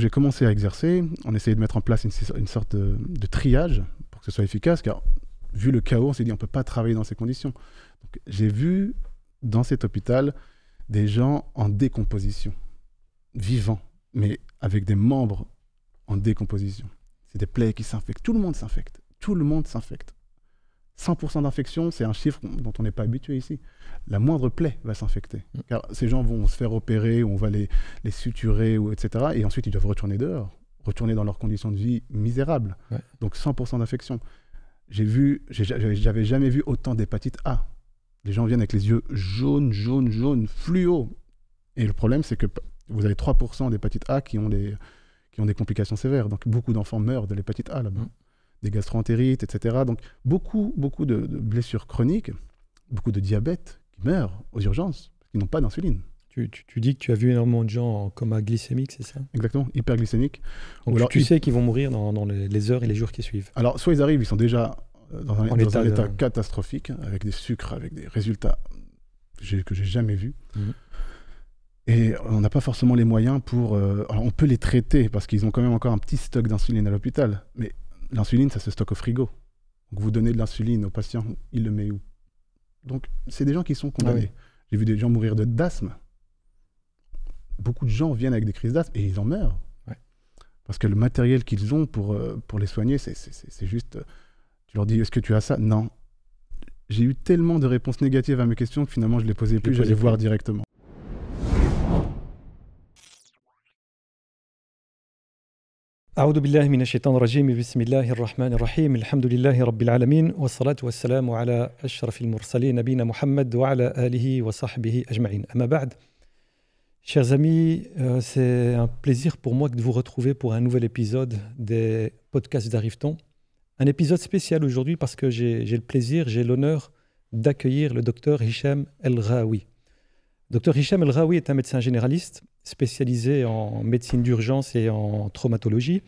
j'ai commencé à exercer. On essayait de mettre en place une sorte de triage pour que ce soit efficace, car vu le chaos, on s'est dit on ne peut pas travailler dans ces conditions. Donc, j'ai vu dans cet hôpital des gens en décomposition, vivants, mais avec des membres en décomposition. C'est des plaies qui s'infectent. Tout le monde s'infecte. Tout le monde s'infecte. 100% d'infection, c'est un chiffre dont on n'est pas habitué ici. La moindre plaie va s'infecter. Car ces gens vont se faire opérer, on va les suturer, etc. Et ensuite, ils doivent retourner dehors, retourner dans leurs conditions de vie misérables. Ouais. Donc 100% d'infection. J'avais jamais vu autant d'hépatite A. Les gens viennent avec les yeux jaunes, fluo. Et le problème, c'est que vous avez 3% d'hépatite A qui ont des complications sévères. Donc beaucoup d'enfants meurent de l'hépatite A là-bas. Des gastro-entérites, etc. Donc beaucoup de blessures chroniques, beaucoup de diabète qui meurent aux urgences, qui n'ont pas d'insuline. Tu dis que tu as vu énormément de gens en coma glycémique, c'est ça? Exactement, hyperglycémique. Donc alors, tu sais qu'ils vont mourir dans les heures et les jours qui suivent. Alors soit ils arrivent, ils sont déjà dans un état catastrophique, avec des sucres, avec des résultats que j'ai jamais vus. Et on n'a pas forcément les moyens pour... alors on peut les traiter, parce qu'ils ont quand même encore un petit stock d'insuline à l'hôpital, mais l'insuline, ça se stocke au frigo. Donc vous donnez de l'insuline au patient, il le met où? Donc c'est des gens qui sont condamnés. J'ai vu des gens mourir d'asthme. Beaucoup de gens viennent avec des crises d'asthme et ils en meurent. Parce que le matériel qu'ils ont pour les soigner, c'est juste... Tu leur dis, est-ce que tu as ça? Non. J'ai eu tellement de réponses négatives à mes questions que finalement je ne les posais plus, j'allais voir directement. أعوذ بالله من الشيطان الرجيم بسم الله الرحمن الرحيم الحمد لله رب العالمين والصلاة والسلام على أشرف المرسلين نبينا محمد وعلى آله وصحبه أجمعين أما بعد. Chers amis, c'est un plaisir pour moi de vous retrouver pour un nouvel épisode des podcasts d'Arrive-t-on. Un épisode spécial aujourd'hui parce que j'ai le plaisir, j'ai l'honneur d'accueillir le docteur Hicham El-Ghaoui. Dr Hicham El-Ghaoui est un médecin généraliste spécialisé en médecine d'urgence et en traumatologie.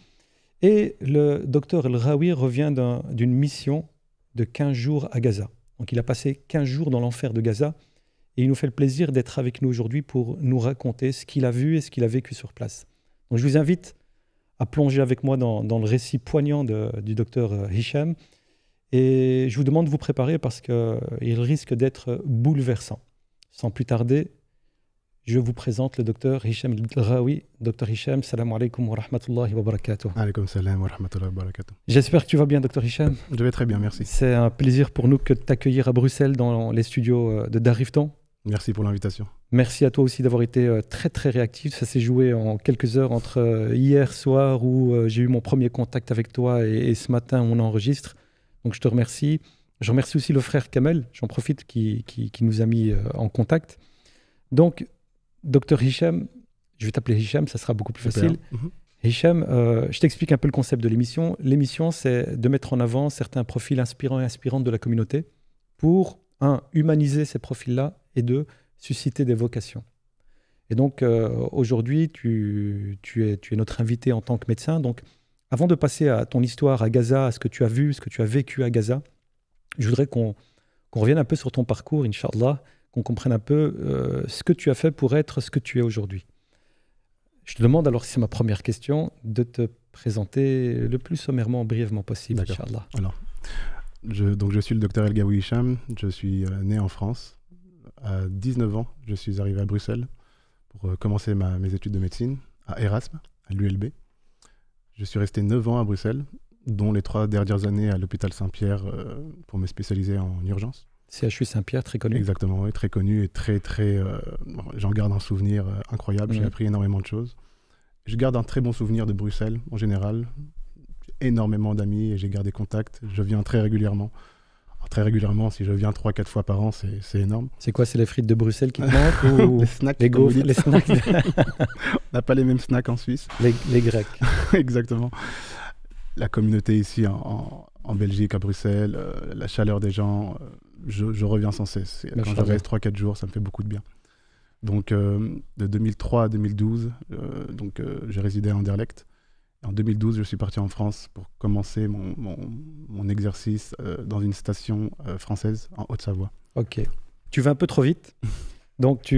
Et le docteur El-Ghaoui revient d'une mission de 15 jours à Gaza. Donc il a passé 15 jours dans l'enfer de Gaza et il nous fait le plaisir d'être avec nous aujourd'hui pour nous raconter ce qu'il a vu et ce qu'il a vécu sur place. Donc je vous invite à plonger avec moi dans le récit poignant du docteur Hicham et je vous demande de vous préparer parce qu'il risque d'être bouleversant. Sans plus tarder, je vous présente le docteur Hicham El-Ghaoui. Docteur Hicham, salam alaikum wa rahmatullahi wa barakatuh. Alaikum salam wa rahmatullahi wa barakatuh. J'espère que tu vas bien, docteur Hicham. Je vais très bien, merci. C'est un plaisir pour nous que de t'accueillir à Bruxelles dans les studios d'Arrive-t-on. Merci pour l'invitation. Merci à toi aussi d'avoir été très très réactif. Ça s'est joué en quelques heures entre hier soir où j'ai eu mon premier contact avec toi et ce matin où on enregistre. Donc je te remercie. Je remercie aussi le frère Kamel, j'en profite, qui nous a mis en contact. Donc, docteur Hicham, je vais t'appeler Hicham, ça sera beaucoup plus facile. Hicham, je t'explique un peu le concept de l'émission. L'émission, c'est de mettre en avant certains profils inspirants et inspirantes de la communauté pour, humaniser ces profils-là et deux, susciter des vocations. Et donc, aujourd'hui, tu es notre invité en tant que médecin. Donc, avant de passer à ton histoire à Gaza, à ce que tu as vu, ce que tu as vécu à Gaza, je voudrais qu'on revienne un peu sur ton parcours, Inch'Allah, qu'on comprenne un peu ce que tu as fait pour être ce que tu es aujourd'hui. Je te demande alors, si c'est ma première question, de te présenter le plus sommairement, brièvement possible, Inch'Allah. Alors, je suis le docteur El-Ghaoui Hicham, je suis né en France. À 19 ans, je suis arrivé à Bruxelles pour commencer mes études de médecine à Erasme, à l'ULB. Je suis resté 9 ans à Bruxelles, dont les 3 dernières années à l'hôpital Saint-Pierre pour me spécialiser en urgence. CHU Saint-Pierre, très connu. Exactement, oui, très connu et très j'en garde un souvenir incroyable. J'ai appris énormément de choses. Je garde un très bon souvenir de Bruxelles en général. J'ai énormément d'amis et j'ai gardé contact. Je viens très régulièrement. Alors, très régulièrement, si je viens 3-4 fois par an, c'est énorme. C'est quoi, c'est les frites de Bruxelles qui te manquent ou les snacks, les gaufres, les snacks. On n'a pas les mêmes snacks en Suisse. Les Grecs. Exactement. La communauté ici en Belgique, à Bruxelles, la chaleur des gens, je reviens sans cesse. Quand je reste 3-4 jours, ça me fait beaucoup de bien. Donc de 2003 à 2012, j'ai résidé à Anderlecht. En 2012, je suis parti en France pour commencer mon exercice dans une station française en Haute-Savoie. Ok. Tu vas un peu trop vite. Donc,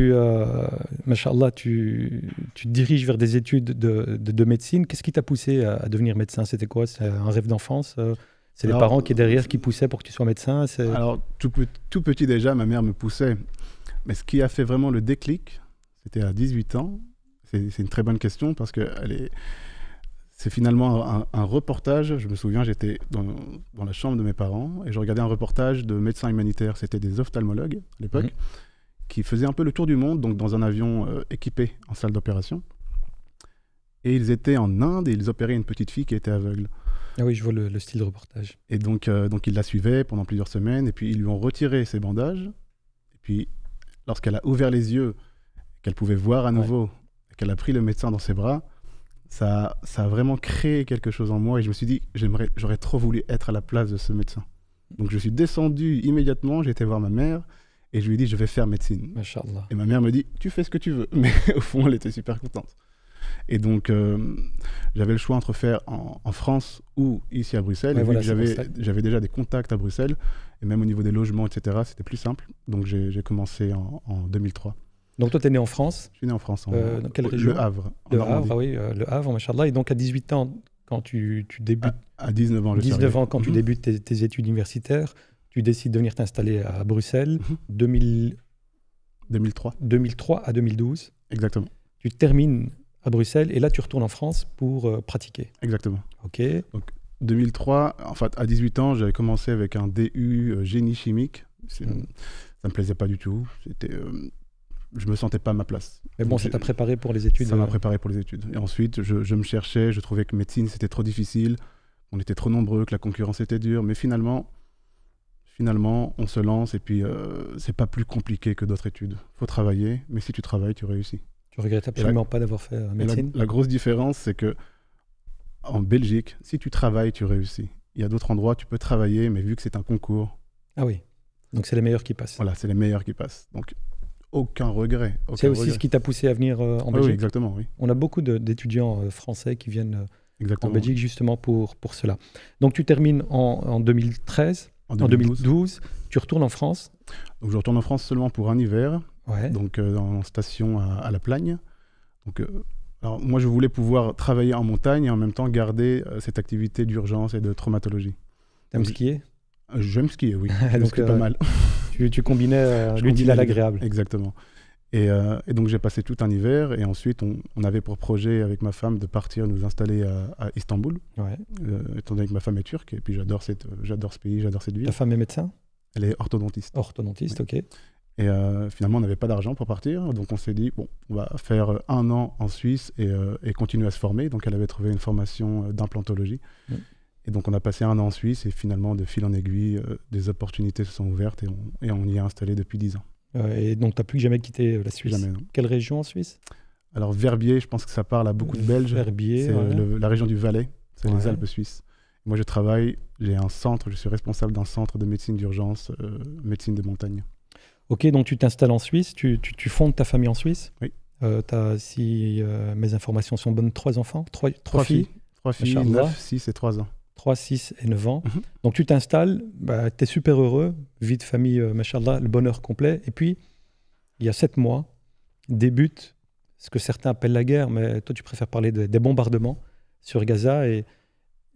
Masha'Allah, tu te diriges vers des études de médecine. Qu'est-ce qui t'a poussé à devenir médecin? C'était quoi? C'est un rêve d'enfance? C'est les parents qui derrière qui poussaient pour que tu sois médecin? Alors, tout petit déjà, ma mère me poussait. Mais ce qui a fait vraiment le déclic, c'était à 18 ans. C'est une très bonne question parce que c'est finalement un reportage. Je me souviens, j'étais dans la chambre de mes parents et je regardais un reportage de médecins humanitaires. C'était des ophtalmologues à l'époque qui faisaient un peu le tour du monde, donc dans un avion équipé en salle d'opération. Et ils étaient en Inde et ils opéraient une petite fille qui était aveugle. Ah oui, je vois le style de reportage. Et donc ils la suivaient pendant plusieurs semaines et puis ils lui ont retiré ses bandages. Et puis, lorsqu'elle a ouvert les yeux, qu'elle pouvait voir à nouveau, qu'elle a pris le médecin dans ses bras, ça a vraiment créé quelque chose en moi et je me suis dit, j'aurais trop voulu être à la place de ce médecin. Donc je suis descendu immédiatement, j'ai été voir ma mère et je lui ai dit, je vais faire médecine. Masha'Allah. Et ma mère me dit, tu fais ce que tu veux. Mais au fond, elle était super contente. Et donc, j'avais le choix entre faire en France ou ici à Bruxelles. Ouais, et voilà, vu que j'avais déjà des contacts à Bruxelles, et même au niveau des logements, etc., c'était plus simple. Donc, j'ai commencé en 2003. Donc, toi, tu es né en France? Je suis né en France. Dans quelle région? Le Havre. Le Havre, oui, le Havre, Masha'Allah. Et donc, à 18 ans, quand tu débutes... À 19 ans, 19 ans, quand tu débutes tes études universitaires, tu décides de venir t'installer à Bruxelles, 2003 à 2012. Exactement. Tu termines à Bruxelles et là, tu retournes en France pour pratiquer. Exactement. OK. Donc, 2003, en fait, à 18 ans, j'avais commencé avec un DU génie chimique. Ça me plaisait pas du tout. Je me sentais pas à ma place. Mais bon, ça t'a préparé pour les études? Ça m'a préparé pour les études. Et ensuite, je me cherchais, je trouvais que médecine, c'était trop difficile, on était trop nombreux, que la concurrence était dure. Mais finalement, on se lance et puis c'est pas plus compliqué que d'autres études. Faut travailler, mais si tu travailles, tu réussis. Tu regrettes absolument pas d'avoir fait médecine? La grosse différence, c'est que en Belgique, si tu travailles, tu réussis. Il y a d'autres endroits, tu peux travailler, mais vu que c'est un concours... Ah oui, donc c'est les meilleurs qui passent. Voilà, c'est les meilleurs qui passent. Donc, aucun regret. C'est aussi ce qui t'a poussé à venir en Belgique? Oui, exactement, oui. On a beaucoup d'étudiants français qui viennent en Belgique justement pour cela. Donc, tu termines en 2013, en 2012, tu retournes en France? Donc, je retourne en France seulement pour un hiver. Ouais. Donc en station à La Plagne. Donc, alors moi je voulais pouvoir travailler en montagne et en même temps garder cette activité d'urgence et de traumatologie. T'aimes skier? J'aime skier, oui. Je skie pas mal. Tu combinais l'utile à l'agréable. Exactement. Et donc j'ai passé tout un hiver et ensuite on avait pour projet avec ma femme de partir nous installer à Istanbul. Ouais. Étant donné que ma femme est turque et puis j'adore ce pays, j'adore cette ville. Ta femme est médecin? Elle est orthodontiste. Orthodontiste, oui. Ok. Et finalement, on n'avait pas d'argent pour partir. Donc, on s'est dit, bon, on va faire 1 an en Suisse et continuer à se former. Donc, elle avait trouvé une formation d'implantologie. Et donc, on a passé 1 an en Suisse. Et finalement, de fil en aiguille, des opportunités se sont ouvertes et on y est installé depuis 10 ans. Et donc, tu n'as plus jamais quitté la Suisse? Jamais, non. Quelle région en Suisse? Alors, Verbier, je pense que ça parle à beaucoup de Belges. Verbier, c'est la région du Valais. C'est les Alpes suisses. Moi, je travaille, j'ai un centre, je suis responsable d'un centre de médecine d'urgence, médecine de montagne. Ok, donc tu t'installes en Suisse, tu fondes ta famille en Suisse. Oui. Tu as, si mes informations sont bonnes, 3 enfants, 3 filles. 3 filles, 9, 6 et 3 ans. 3, 6 et 9 ans. Donc tu t'installes, tu es super heureux, vie de famille, machallah, le bonheur complet. Et puis, il y a 7 mois, débute ce que certains appellent la guerre, mais toi tu préfères parler des bombardements sur Gaza. Et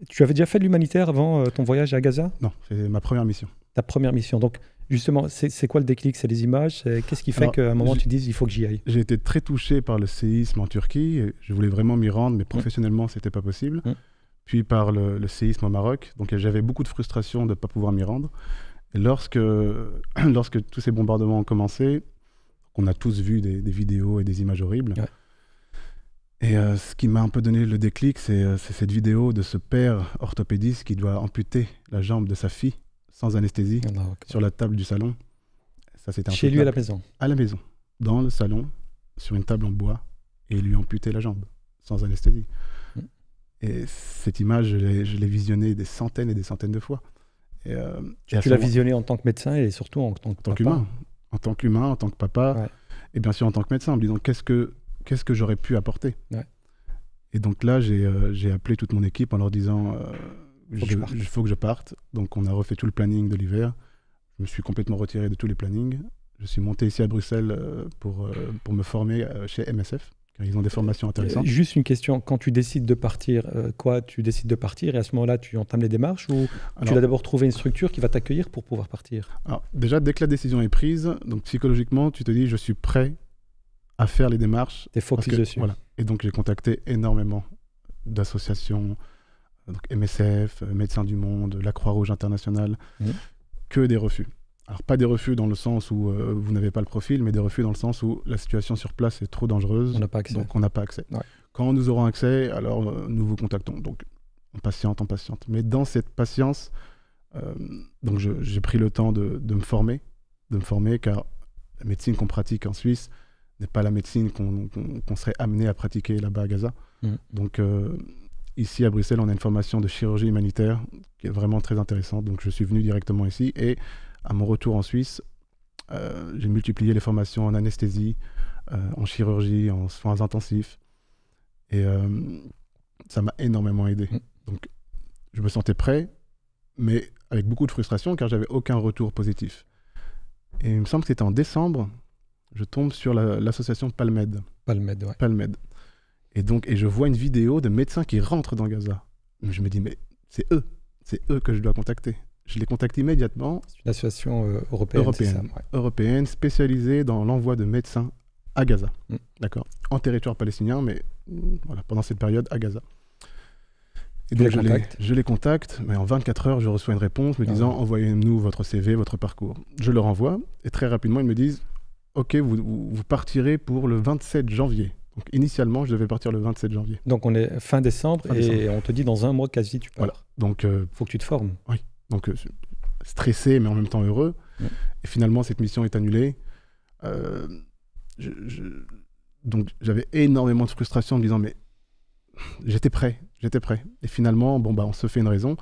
tu avais déjà fait de l'humanitaire avant ton voyage à Gaza? Non, c'est ma première mission. Ta première mission. Donc, justement, c'est quoi le déclic? C'est les images? Qu'est-ce qui fait qu'à un moment, tu te dises, il faut que j'y aille? J'ai été très touché par le séisme en Turquie. Et je voulais vraiment m'y rendre, mais professionnellement, ce n'était pas possible. Puis par le séisme au Maroc. Donc, j'avais beaucoup de frustration de ne pas pouvoir m'y rendre. Et lorsque tous ces bombardements ont commencé, on a tous vu des vidéos et des images horribles. Ouais. Et ce qui m'a un peu donné le déclic, c'est cette vidéo de ce père orthopédiste qui doit amputer la jambe de sa fille sans anesthésie sur la table du salon. Ça, c'était chez lui à la maison? À la maison, dans le salon, sur une table en bois, et il lui amputait la jambe sans anesthésie. Et cette image, je l'ai visionnée des centaines et des centaines de fois. Et tu l'as visionnée en tant que médecin et surtout en tant que papa. Humain. En tant qu'humain, en tant que papa, et bien sûr en tant que médecin, en me disant qu'est-ce que j'aurais pu apporter. Et donc là, j'ai appelé toute mon équipe en leur disant il faut que je parte. Donc on a refait tout le planning de l'hiver. Je me suis complètement retiré de tous les plannings. Je suis monté ici à Bruxelles pour me former chez MSF. Ils ont des formations intéressantes. Juste une question, quand tu décides de partir, tu décides de partir et à ce moment-là, tu entames les démarches ou tu vas d'abord trouver une structure qui va t'accueillir pour pouvoir partir? Alors, déjà, dès que la décision est prise, donc psychologiquement, tu te dis, je suis prêt à faire les démarches. T'es focus dessus. Voilà. Et donc, j'ai contacté énormément d'associations, donc MSF, Médecins du Monde, la Croix-Rouge internationale, que des refus. Alors, pas des refus dans le sens où vous n'avez pas le profil, mais des refus dans le sens où la situation sur place est trop dangereuse. On n'a pas accès. Donc, on n'a pas accès. Ouais. Quand nous aurons accès, alors nous vous contactons. Donc, on patiente. Mais dans cette patience, donc j'ai pris le temps de me former, car la médecine qu'on pratique en Suisse n'est pas la médecine qu'on serait amené à pratiquer là-bas à Gaza. Donc, ici à Bruxelles, on a une formation de chirurgie humanitaire qui est vraiment très intéressante. Donc, je suis venu directement ici et à mon retour en Suisse, j'ai multiplié les formations en anesthésie, en chirurgie, en soins intensifs. Et ça m'a énormément aidé. Donc, je me sentais prêt, mais avec beaucoup de frustration, car j'avais aucun retour positif. Et il me semble que c'était en décembre, je tombe sur l'association Palmed. Palmed, ouais. Palmed. Et je vois une vidéo de médecins qui rentrent dans Gaza. Je me dis, mais c'est eux que je dois contacter. Je les contacte immédiatement. C'est une association européenne. Européenne, spécialisée dans l'envoi de médecins à Gaza. D'accord. En territoire palestinien, mais voilà, pendant cette période à Gaza. Et donc je les contacte, mais en 24 heures, je reçois une réponse me disant envoyez-nous votre CV, votre parcours. Je leur envoie et très rapidement, ils me disent ok, vous partirez pour le 27 janvier. Donc initialement, je devais partir le 27 janvier. Donc on est fin décembre et on te dit dans un mois quasi tu pars. Voilà. Donc faut que tu te formes. Oui. Donc stressé, mais en même temps heureux. Et finalement, cette mission est annulée. Donc j'avais énormément de frustration en me disant mais j'étais prêt. Et finalement, on se fait une raison.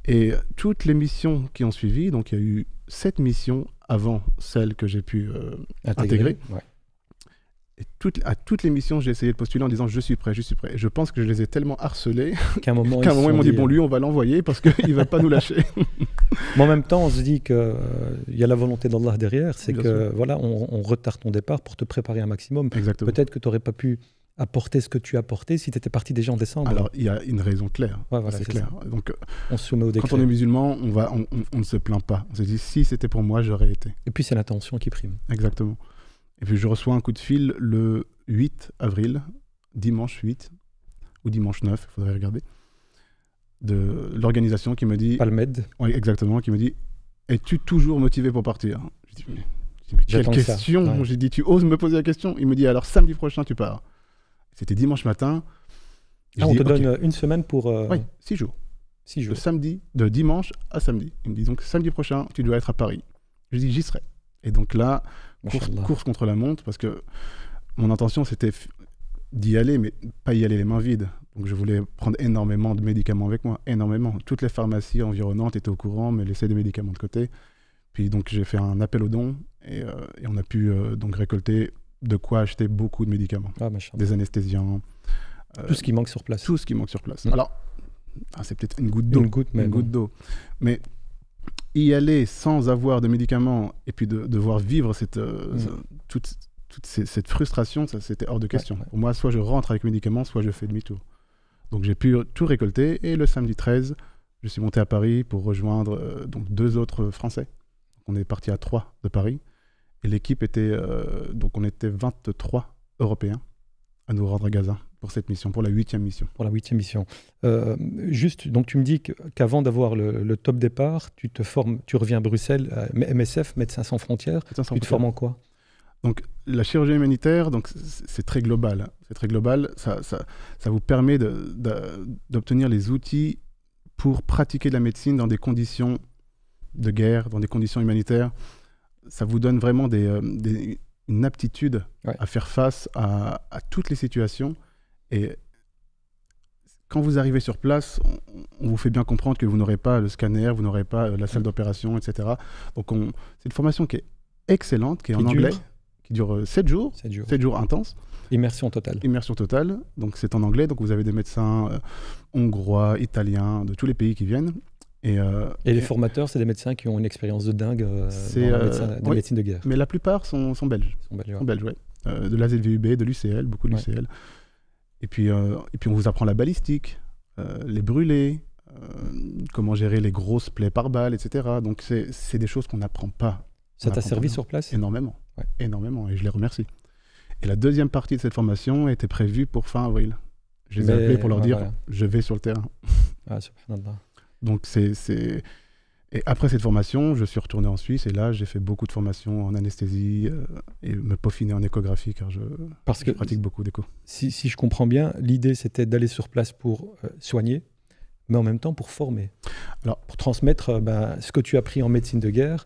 Et toutes les missions qui ont suivi, donc il y a eu 7 missions avant celle que j'ai pu intégrer. Ouais. Et à toutes les missions, j'ai essayé de postuler en disant je suis prêt. Et je pense que je les ai tellement harcelés qu'à un moment, ils m'ont dit bon, lui, on va l'envoyer parce qu'il ne va pas nous lâcher. Mais en même temps, on se dit qu'il y a la volonté d'Allah derrière. C'est que voilà, on retarde ton départ pour te préparer un maximum. Exactement. Peut-être que tu n'aurais pas pu apporter ce que tu as apporté si tu étais parti déjà en décembre. Alors, il y a une raison claire. Ouais, voilà, c'est clair. Donc, on se soumet au décret. Quand on est musulman, on ne se plaint pas. On se dit si c'était pour moi, j'aurais été. Et puis, c'est l'intention qui prime. Exactement. Et puis, je reçois un coup de fil le 8 avril, dimanche 8 ou dimanche 9, il faudrait regarder, de l'organisation qui me dit... Palmed. Oui, exactement, qui me dit « Es-tu toujours motivé pour partir ?» Je dis mais quelle question. J'ai dit « Tu oses me poser la question ?» Il me dit « Alors, samedi prochain, tu pars. » C'était dimanche matin. On te donne une semaine pour... Oui, 6 jours. 6 jours. De dimanche à samedi. Il me dit donc samedi prochain, tu dois être à Paris. Je dis j'y serai. Et donc là, course contre la montre, parce que mon intention c'était d'y aller, mais pas y aller les mains vides. Donc je voulais prendre énormément de médicaments avec moi, énormément. Toutes les pharmacies environnantes étaient au courant, mais laissaient des médicaments de côté. Puis donc j'ai fait un appel aux dons et on a pu donc récolter de quoi acheter beaucoup de médicaments, des anesthésiants. Tout ce qui manque sur place. Tout ce qui manque sur place. Alors, c'est peut-être une goutte d'eau. Une goutte d'eau. Mais y aller sans avoir de médicaments et puis de devoir vivre toute cette frustration, ça, c'était hors de question. Pour moi, soit je rentre avec médicaments, soit je fais demi-tour. Donc j'ai pu tout récolter et le samedi 13, je suis monté à Paris pour rejoindre donc 2 autres Français. On est parti à 3 de Paris et l'équipe était, donc on était 23 Européens à nous rendre à Gaza pour cette mission, pour la 8e mission. Pour la 8e mission. Juste, donc tu me dis qu'avant d'avoir le top départ, tu te formes, tu reviens à Bruxelles, MSF, Médecins sans frontières. Tu te formes en quoi ? Donc la chirurgie humanitaire, donc c'est très global. C'est très global. Ça vous permet d'obtenir les outils pour pratiquer de la médecine dans des conditions de guerre, dans des conditions humanitaires. Ça vous donne vraiment une aptitude à faire face à toutes les situations. Et quand vous arrivez sur place, on vous fait bien comprendre que vous n'aurez pas le scanner, vous n'aurez pas la salle d'opération, etc. Donc c'est une formation qui est excellente, qui est en anglais, qui dure 7 jours. 7 jours intenses. Immersion totale. Immersion totale. Donc c'est en anglais. Donc vous avez des médecins hongrois, italiens, de tous les pays qui viennent. Et les formateurs, c'est des médecins qui ont une expérience de dingue dans la médecine de guerre. Mais la plupart sont belges. Sont belges, ouais. De l'AZVUB, de l'UCL, beaucoup de l'UCL. Et puis on vous apprend la balistique, les brûlés, comment gérer les grosses plaies par balle, etc. Donc c'est des choses qu'on n'apprend pas. Ça t'a servi sur place? Énormément, énormément, et je les remercie. Et la deuxième partie de cette formation était prévue pour fin avril. Je les ai appelés pour leur dire je vais sur le terrain. Ah, subhanallah. Donc Et après cette formation, je suis retourné en Suisse et là, j'ai fait beaucoup de formations en anesthésie et me peaufiner en échographie car je pratique beaucoup d'écho. Si je comprends bien, l'idée c'était d'aller sur place pour soigner, mais en même temps pour former. Alors, pour transmettre ce que tu as appris en médecine de guerre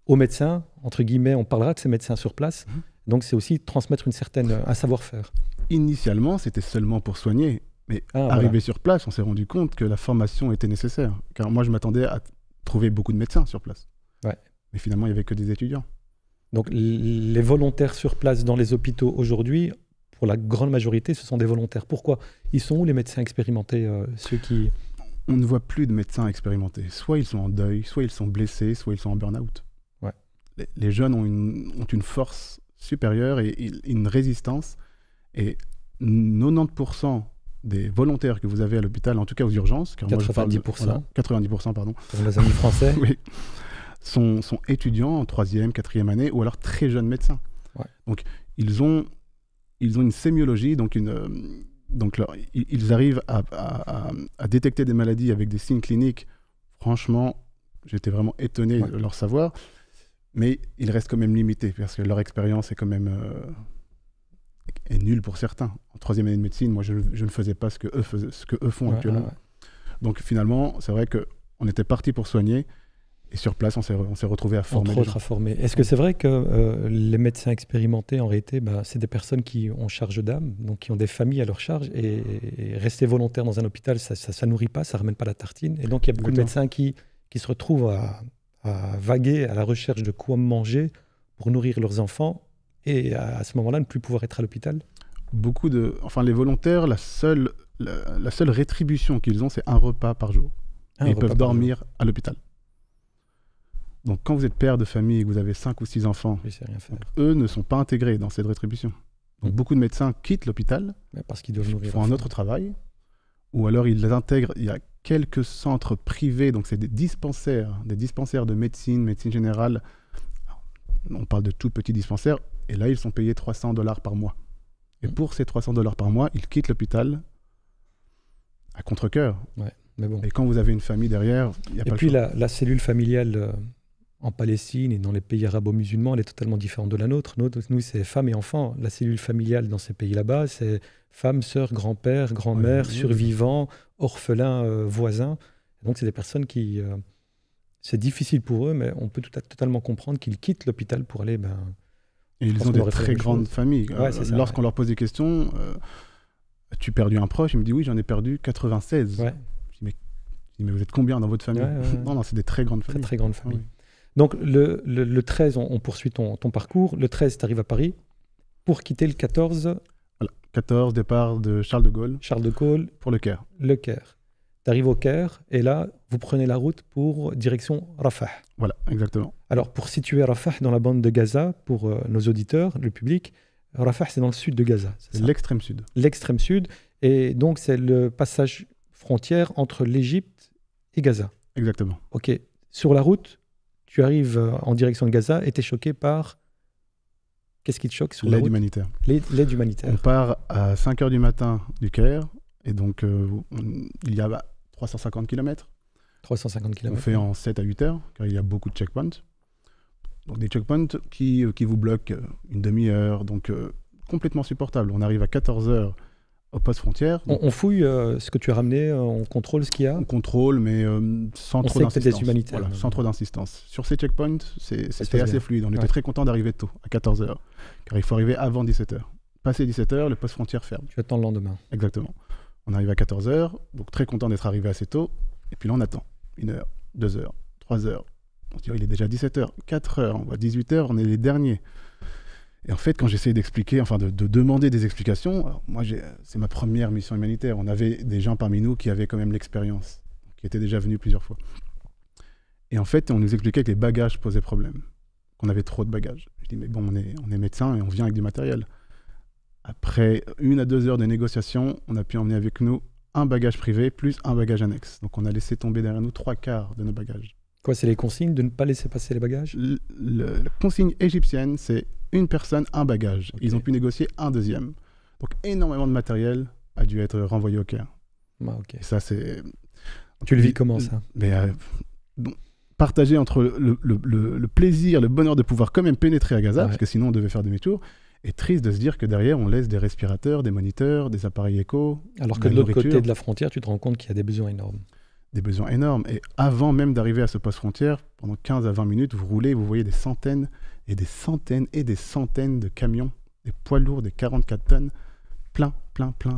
aux médecins, entre guillemets, on parlera de ces médecins sur place. Donc c'est aussi transmettre un savoir-faire. Initialement, c'était seulement pour soigner. Mais arrivé sur place, on s'est rendu compte que la formation était nécessaire. Car moi, je m'attendais à trouver beaucoup de médecins sur place. Ouais. Mais finalement, il n'y avait que des étudiants. Donc, les volontaires sur place dans les hôpitaux aujourd'hui, pour la grande majorité, ce sont des volontaires. Pourquoi? Ils sont où les médecins expérimentés, ceux qui... On ne voit plus de médecins expérimentés. Soit ils sont en deuil, soit ils sont blessés, soit ils sont en burn-out. Ouais. Les jeunes ont une force supérieure et une résistance. Et 90% des volontaires que vous avez à l'hôpital, en tout cas aux urgences, car 90%. 90%, pardon. Pour nos amis français. Oui. Sont étudiants en 3e, 4e année, ou alors très jeunes médecins. Ouais. Donc, ils ont une sémiologie, donc ils arrivent à détecter des maladies avec des signes cliniques. Franchement, j'étais vraiment étonné de leur savoir, mais ils restent quand même limités, parce que leur expérience est quand même... est nul pour certains. En 3e année de médecine, moi, je ne faisais pas ce que eux font actuellement. Ouais. Donc finalement, c'est vrai qu'on était parti pour soigner et sur place, on s'est retrouvé à former. Entre autres, à former. Est-ce que c'est vrai que les médecins expérimentés, en réalité, c'est des personnes qui ont charge d'âme, donc qui ont des familles à leur charge, et rester volontaire dans un hôpital, ça nourrit pas, ça ramène pas la tartine. Et donc, il y a beaucoup de médecins qui se retrouvent à vaguer à la recherche de quoi manger pour nourrir leurs enfants, et à ce moment-là, ne plus pouvoir être à l'hôpital? Les volontaires, la seule rétribution qu'ils ont, c'est un repas par jour. Et ils peuvent dormir à l'hôpital. Donc, quand vous êtes père de famille et que vous avez 5 ou 6 enfants, eux ne sont pas intégrés dans cette rétribution. Donc, beaucoup de médecins quittent l'hôpital, parce qu'ils doivent nourrir, font un autre travail, ou alors ils les intègrent. Il y a quelques centres privés, donc c'est des dispensaires de médecine générale. On parle de tout petits dispensaires. Et là, ils sont payés $300 par mois. Et pour ces $300 par mois, ils quittent l'hôpital à contre-cœur. Ouais, mais bon. Et quand vous avez une famille derrière, il n'y a pas le choix. Et puis la cellule familiale en Palestine et dans les pays arabo-musulmans, elle est totalement différente de la nôtre. Nous, c'est femmes et enfants. La cellule familiale dans ces pays là-bas, c'est femmes, sœurs, grands-pères, grand-mères, survivants, orphelins, voisins. Donc, c'est des personnes qui... c'est difficile pour eux, mais on peut totalement comprendre qu'ils quittent l'hôpital pour aller... Et ils ont des très grandes familles. Lorsqu'on leur pose des questions, as-tu perdu un proche? Il me dit oui, j'en ai perdu 96. Ouais. Je dis mais vous êtes combien dans votre famille? Non, c'est des très grandes familles. Très grandes familles. Oui. Donc le 13, on poursuit ton parcours. Le 13, tu arrives à Paris pour quitter le 14. Voilà. 14, départ de Charles de Gaulle. Charles de Gaulle. Pour le Caire. Le Caire. Tu arrives au Caire et là, vous prenez la route pour direction Rafah. Voilà, exactement. Alors, pour situer Rafah dans la bande de Gaza, pour nos auditeurs, le public, Rafah, c'est dans le sud de Gaza. C'est l'extrême sud. L'extrême sud. Et donc, c'est le passage frontière entre l'Égypte et Gaza. Exactement. OK. Sur la route, tu arrives en direction de Gaza et tu es choqué par... Qu'est-ce qui te choque sur la route? L'aide humanitaire. L'aide humanitaire. On part à 5h du matin du Caire et donc il y a 350 km. 350 km. On fait en 7 à 8 heures, car il y a beaucoup de checkpoints. Donc des checkpoints qui vous bloquent une demi-heure, donc complètement supportable. On arrive à 14 heures au poste frontière. On fouille ce que tu as ramené, on contrôle ce qu'il y a? On contrôle, mais sans trop d'insistance. Voilà, sans trop d'insistance. Sur ces checkpoints, c'était assez fluide. On était très content d'arriver tôt, à 14 heures, car il faut arriver avant 17 heures. Passé 17 heures, le poste frontière ferme. Tu attends le lendemain. Exactement. On arrive à 14 heures, donc très content d'être arrivé assez tôt. Et puis là, on attend 1 heure, 2 heures, 3 heures. On se dit, il est déjà 17 heures, 4 heures, on voit 18 heures, on est les derniers. Et en fait, quand j'essayais d'expliquer, de demander des explications, alors moi, c'est ma première mission humanitaire. On avait des gens parmi nous qui avaient quand même l'expérience, qui étaient déjà venus plusieurs fois. Et en fait, on nous expliquait que les bagages posaient problème, qu'on avait trop de bagages. Je dis, mais bon, on est médecin et on vient avec du matériel. Après 1 à 2 heures de négociation, on a pu emmener avec nous un bagage privé plus un bagage annexe. Donc on a laissé tomber derrière nous 3/4 de nos bagages. Quoi, c'est les consignes de ne pas laisser passer les bagages? La consigne égyptienne, c'est une personne, un bagage. Okay. Ils ont pu négocier un deuxième. Donc énormément de matériel a dû être renvoyé au Caire. Ah, okay. Et ça, c'est... Tu le vis comment, ça? Bon, partagé entre le plaisir, le bonheur de pouvoir quand même pénétrer à Gaza, parce que sinon on devait faire demi-tour, et triste de se dire que derrière, on laisse des respirateurs, des moniteurs, des appareils écho. Alors que de l'autre côté de la frontière, tu te rends compte qu'il y a des besoins énormes. Des besoins énormes. Et avant même d'arriver à ce poste frontière, pendant 15 à 20 minutes, vous roulez, vous voyez des centaines et des centaines et des centaines de camions, des poids lourds, des 44 tonnes, plein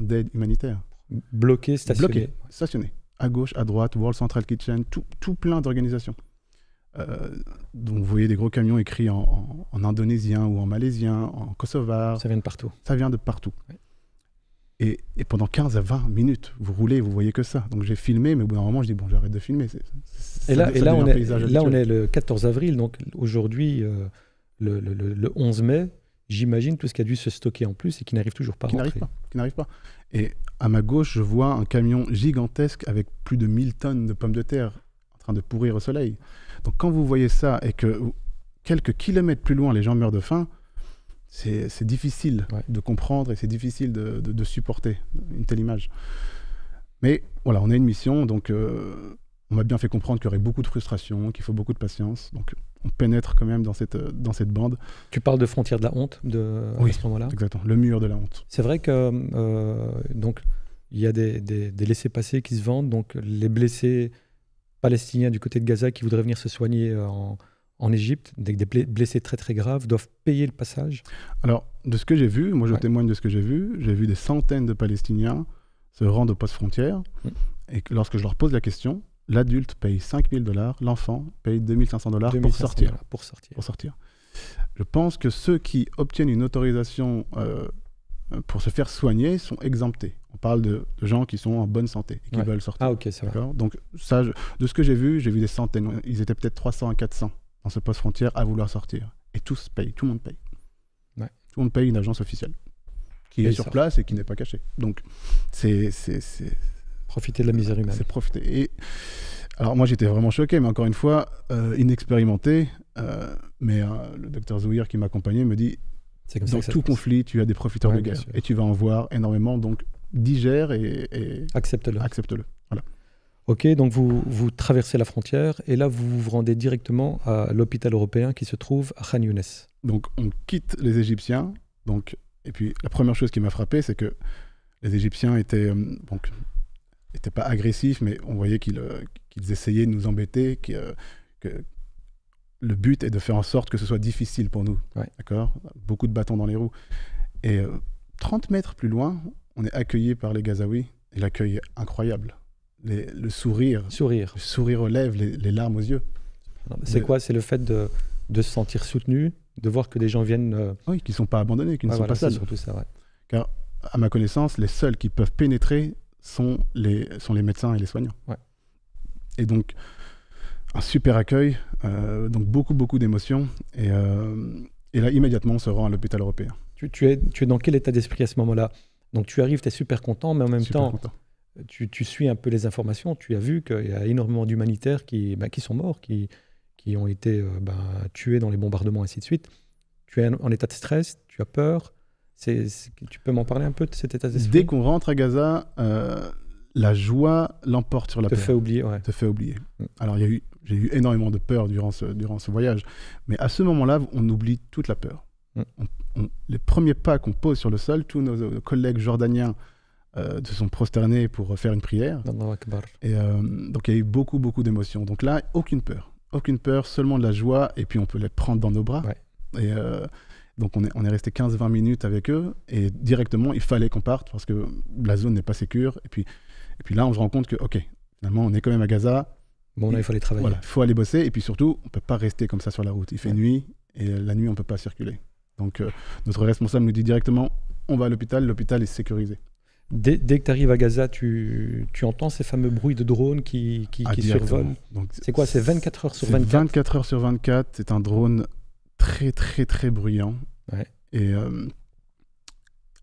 d'aide humanitaire. Bloqués, stationnés. Bloqués, stationnés. À gauche, à droite, World Central Kitchen, tout plein d'organisations. Donc vous voyez des gros camions écrits en indonésien ou en malaisien, en kosovar. Ça vient de partout. Ça vient de partout. Ouais. Et pendant 15 à 20 minutes, vous roulez, vous voyez que ça. Donc j'ai filmé, mais au bout d'un moment, je dis bon, j'arrête de filmer. Là, on est le 14 avril, donc aujourd'hui, le 11 mai, j'imagine tout ce qui a dû se stocker en plus et qui n'arrive toujours pas à rentrer. Qui n'arrive pas. Et à ma gauche, je vois un camion gigantesque avec plus de 1000 tonnes de pommes de terre en train de pourrir au soleil. Donc quand vous voyez ça et que quelques kilomètres plus loin, les gens meurent de faim, c'est difficile de comprendre et c'est difficile de supporter une telle image. Mais voilà, on a une mission, donc on m'a bien fait comprendre qu'il y aurait beaucoup de frustration, qu'il faut beaucoup de patience. Donc on pénètre quand même dans cette bande. Tu parles de frontière de la honte à ce moment-là? Exactement, le mur de la honte. C'est vrai que donc il y a des laissez-passer qui se vendent, donc les blessés palestiniens du côté de Gaza qui voudraient venir se soigner en Égypte, des blessés très très graves, doivent payer le passage. Alors, de ce que j'ai vu, moi je témoigne de ce que j'ai vu des centaines de Palestiniens se rendre au poste frontière, et que lorsque je leur pose la question, l'adulte paye $5 000, l'enfant paye $2 500 pour sortir. Je pense que ceux qui obtiennent une autorisation pour se faire soigner sont exemptés. On parle de gens qui sont en bonne santé et qui veulent sortir. Ah ok, c'est vrai. Donc ça, de ce que j'ai vu des centaines. Ils étaient peut-être 300 à 400 dans ce poste frontière à vouloir sortir. Et tous payent, tout le monde paye. Ouais. Tout le monde paye une agence officielle qui est sur place et qui n'est pas cachée. Donc c'est profiter de la misère humaine. C'est profiter. Et alors moi j'étais vraiment choqué, mais encore une fois, inexpérimenté. Mais le docteur Zouhir qui m'accompagnait me dit, dans tout conflit, tu as des profiteurs de guerre. Et tu vas en voir énormément, donc digère et accepte-le. Accepte-le. Voilà. Ok, donc vous traversez la frontière et là vous vous rendez directement à l'hôpital européen qui se trouve à Khan Younes. Donc on quitte les Égyptiens. Et puis la première chose qui m'a frappé, c'est que les Égyptiens étaient pas agressifs, mais on voyait qu'ils essayaient de nous embêter, que le but est de faire en sorte que ce soit difficile pour nous. Ouais. D'accord ? Beaucoup de bâtons dans les roues. Et 30 mètres plus loin, on est accueillis par les Gazaouis. Et l'accueil est incroyable. Le sourire aux lèvres, les larmes aux yeux. C'est quoi ? C'est le fait de se sentir soutenu, de voir que des gens viennent... Oui, qui ne sont pas abandonnés, qui ne sont pas seuls. C'est surtout ça, ouais. Car, à ma connaissance, les seuls qui peuvent pénétrer sont les médecins et les soignants. Ouais. Et donc, un super accueil, donc beaucoup d'émotions. Et là, immédiatement, on se rend à l'hôpital européen. Tu es dans quel état d'esprit à ce moment-là ? Donc, tu arrives, tu es super content, mais en même temps... Tu suis un peu les informations, tu as vu qu'il y a énormément d'humanitaires qui sont morts, qui ont été tués dans les bombardements, ainsi de suite. Tu es en état de stress, tu as peur. Tu peux m'en parler un peu de cet état d'esprit ? Dès qu'on rentre à Gaza, la joie l'emporte sur la peur. Te fait oublier. Alors j'ai eu énormément de peur durant ce voyage, mais à ce moment-là, on oublie toute la peur. Les premiers pas qu'on pose sur le sol, tous nos collègues jordaniens se sont prosternés pour faire une prière. Et donc il y a eu beaucoup d'émotions. Donc là, aucune peur, seulement de la joie, et puis on peut les prendre dans nos bras. Ouais. Et donc on est resté 15-20 minutes avec eux, et directement il fallait qu'on parte parce que la zone n'est pas sécure. Et puis là on se rend compte que finalement on est quand même à Gaza. Bon, là il faut aller travailler. Voilà, il faut aller bosser, et puis surtout on peut pas rester comme ça sur la route. Il fait nuit, et la nuit on peut pas circuler. Donc notre responsable nous dit directement, on va à l'hôpital est sécurisé. Dès que tu arrives à Gaza, tu entends ces fameux bruits de drones qui survolent. C'est quoi? C'est 24 heures sur 24? 24 heures sur 24. C'est un drone très, très, très bruyant. Ouais. Et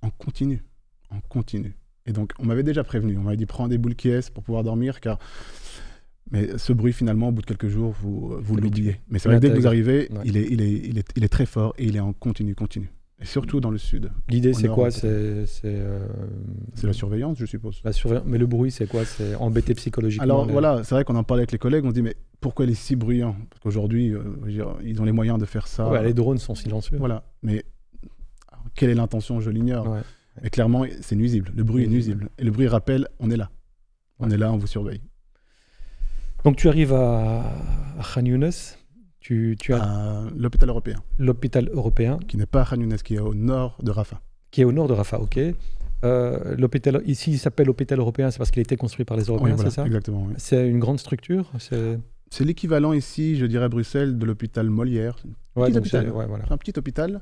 en continu. Et donc, on m'avait déjà prévenu. On m'avait dit, prends des boules qui est pour pouvoir dormir, car... Mais ce bruit, finalement, au bout de quelques jours, vous l'oubliez. Mais c'est vrai que dès que vous arrivez, ouais. il est très fort et il est en continu. Et surtout dans le sud. L'idée, c'est quoi? C'est la surveillance, je suppose. Mais le bruit, c'est quoi? C'est embêter psychologiquement? Alors voilà, c'est vrai qu'on en parlait avec les collègues, on se dit, mais pourquoi il est si bruyant? Parce qu'aujourd'hui, ils ont les moyens de faire ça. Ouais, les drones sont silencieux. Voilà, mais alors, quelle est l'intention? Je l'ignore. Ouais. Mais clairement, c'est nuisible. Le bruit est nuisible. Et le bruit rappelle, on est là. On est là, on vous surveille. Donc tu arrives à Khan Younes. Tu as l'hôpital européen. L'hôpital européen. Qui n'est pas à Khan Younes, qui est au nord de Rafah. Qui est au nord de Rafah, ok. L'hôpital, ici, il s'appelle l'hôpital européen, c'est parce qu'il a été construit par les Européens, oui, voilà, c'est ça? Exactement. Oui. C'est une grande structure? C'est l'équivalent ici, je dirais à Bruxelles, de l'hôpital Molière. Ouais, donc hôpital. Voilà. C'est un petit hôpital.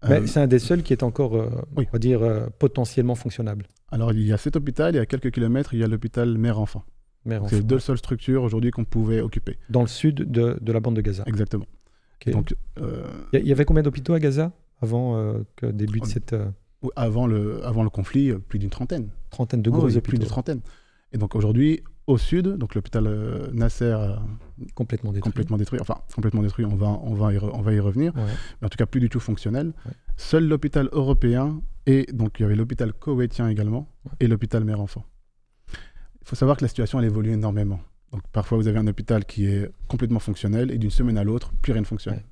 Mais c'est un des seuls qui est encore, on va dire, potentiellement fonctionnable. Alors, il y a cet hôpital et à quelques kilomètres, il y a l'hôpital Mère-Enfant. C'est les deux seules structures aujourd'hui qu'on pouvait occuper. Dans le sud de la bande de Gaza. Exactement. Okay. Donc, il y avait combien d'hôpitaux à Gaza avant que débute cette... Avant le conflit, plus d'une trentaine. Trentaine de gros hôpitaux. Plus d'une trentaine. Et donc aujourd'hui, au sud, donc l'hôpital Nasser complètement détruit. Enfin, complètement détruit, on va y revenir. Ouais. Mais en tout cas, plus du tout fonctionnel. Ouais. Seul l'hôpital européen, et donc il y avait l'hôpital koweïtien également, et l'hôpital Mère-Enfant. Il faut savoir que la situation, elle évolue énormément. Donc parfois, vous avez un hôpital qui est complètement fonctionnel, et d'une semaine à l'autre, plus rien ne fonctionne. Ouais.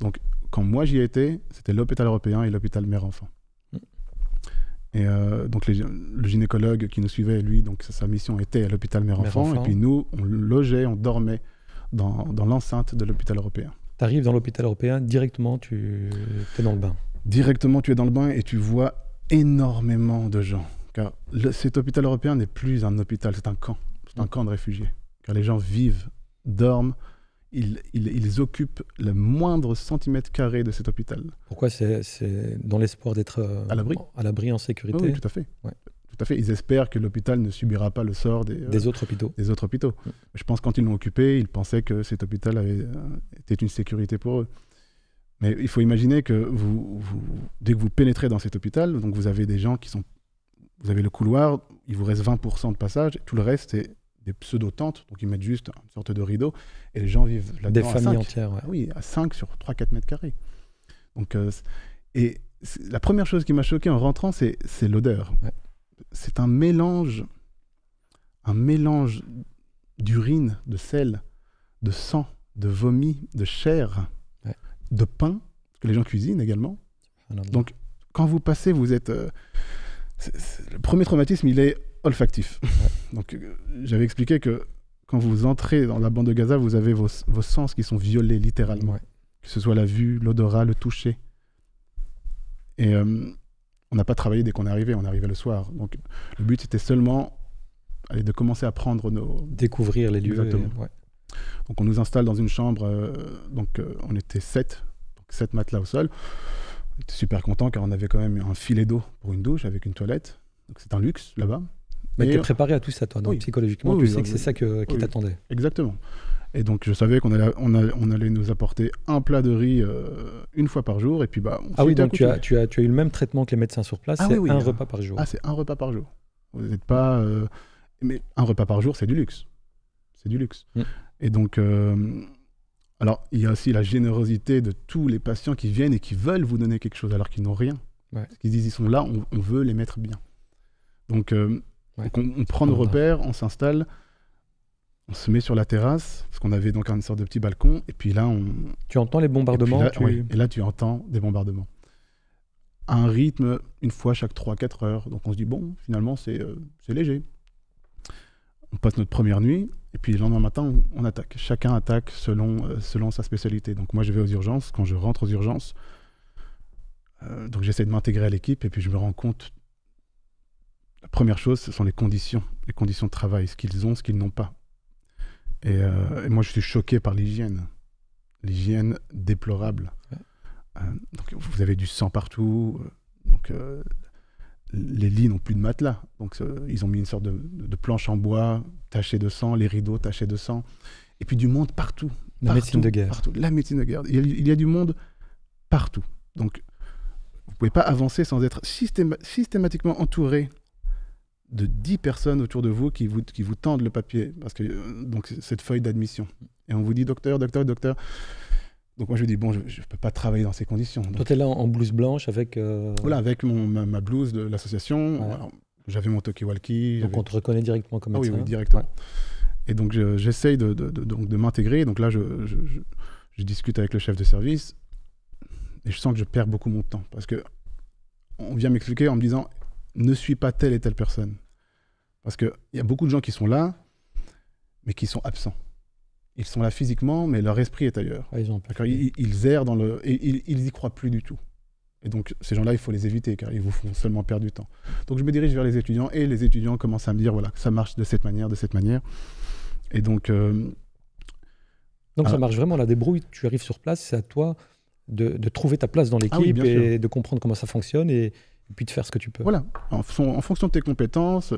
Donc quand moi j'y étais, c'était l'hôpital européen et l'hôpital Mère-Enfant. Et donc le gynécologue qui nous suivait, lui, donc sa mission était à l'hôpital Mère-Enfant, et puis nous, on logeait, on dormait dans l'enceinte de l'hôpital européen. Tu arrives dans l'hôpital européen, directement, tu es dans le bain. Directement, tu es dans le bain et tu vois énormément de gens. Car cet hôpital européen n'est plus un hôpital, c'est un camp. C'est un camp de réfugiés. Car les gens vivent, dorment, ils occupent le moindre centimètre carré de cet hôpital. Pourquoi? C'est dans l'espoir d'être à l'abri en sécurité? Oui, tout à fait. Ouais. Tout à fait. Ils espèrent que l'hôpital ne subira pas le sort des autres hôpitaux. Des autres hôpitaux. Je pense que quand ils l'ont occupé, ils pensaient que cet hôpital était une sécurité pour eux. Mais il faut imaginer que dès que vous pénétrez dans cet hôpital, donc vous avez des gens vous avez le couloir, il vous reste 20% de passage, et tout le reste, c'est des pseudo-tentes, donc ils mettent juste une sorte de rideau, et les gens vivent là-dedans. Des familles entières, ouais. Oui, à 5 sur 3-4 mètres carrés. Donc, et la première chose qui m'a choqué en rentrant, c'est l'odeur. Ouais. C'est un mélange d'urine, de sel, de sang, de vomi, de chair, ouais. De pain, parce que les gens cuisinent également. Donc, quand vous passez, vous êtes... le premier traumatisme, il est olfactif. Ouais. Donc, j'avais expliqué que quand vous entrez dans la bande de Gaza, vous avez vos sens qui sont violés, littéralement. Ouais. Que ce soit la vue, l'odorat, le toucher. Et on n'a pas travaillé dès qu'on est arrivé le soir. Donc, le but, c'était seulement de commencer à prendre découvrir les lieux. Exactement. Ouais. Donc, on nous installe dans une chambre. On était 7 matelas au sol. On était super contents car on avait quand même un filet d'eau pour une douche avec une toilette. Donc, c'est un luxe là-bas. Mais tu es préparé à tout ça, toi, donc oui. Psychologiquement, tu sais que c'est ça qui t'attendait. Exactement. Et donc, je savais qu'on allait nous apporter un plat de riz une fois par jour. Et puis, oui, donc tu as eu le même traitement que les médecins sur place, c'est un repas par jour. Ah, c'est un repas par jour. Vous n'êtes pas... Mais un repas par jour, c'est du luxe. C'est du luxe. Et donc... alors, il y a aussi la générosité de tous les patients qui viennent et qui veulent vous donner quelque chose alors qu'ils n'ont rien. Ouais. Parce qu'ils disent, ils sont là, on veut les mettre bien. Donc, on prend nos repères, on s'installe, on se met sur la terrasse, parce qu'on avait donc une sorte de petit balcon, et puis là, tu entends les bombardements. Et là, tu entends des bombardements. À un rythme, une fois chaque 3-4 heures. Donc, on se dit, bon, finalement, c'est léger. On passe notre première nuit, et puis le lendemain matin, on attaque. Chacun attaque selon sa spécialité. Donc moi, je vais aux urgences. Quand je rentre aux urgences, donc j'essaie de m'intégrer à l'équipe, et puis je me rends compte, la première chose, ce sont les conditions de travail, ce qu'ils ont, ce qu'ils n'ont pas. Et moi, je suis choqué par l'hygiène déplorable. Ouais. Donc vous avez du sang partout. Donc les lits n'ont plus de matelas. Donc, ils ont mis une sorte de planche en bois tachée de sang, les rideaux tachés de sang. Et puis du monde partout. La médecine de guerre. Partout. La médecine de guerre. Il y a du monde partout. Donc, vous ne pouvez pas avancer sans être systématiquement entouré de 10 personnes autour de vous qui vous tendent le papier, parce que donc cette feuille d'admission. Et on vous dit docteur. Donc moi je dis bon, je ne peux pas travailler dans ces conditions. Donc, toi tu es là en blouse blanche avec... Voilà, avec ma blouse de l'association. Ouais. Alors, j'avais mon talkie-walkie. Donc on te reconnaît directement comme médecin. Oui, directement. Ouais. Et donc j'essaye de m'intégrer. Donc là je discute avec le chef de service et je sens que je perds beaucoup mon temps, parce que on vient m'expliquer en me disant ne suis pas telle et telle personne. Parce qu'il y a beaucoup de gens qui sont là, mais qui sont absents. Ils sont là physiquement, mais leur esprit est ailleurs. Ah, ils errent dans le... Et ils y croient plus du tout. Et donc, ces gens-là, il faut les éviter, car ils vous font seulement perdre du temps. Donc, je me dirige vers les étudiants, et les étudiants commencent à me dire, voilà, ça marche de cette manière. Et donc... Donc, ça marche vraiment, la débrouille. Tu arrives sur place, c'est à toi de trouver ta place dans l'équipe et de comprendre comment ça fonctionne et puis de faire ce que tu peux. Voilà, en fonction de tes compétences.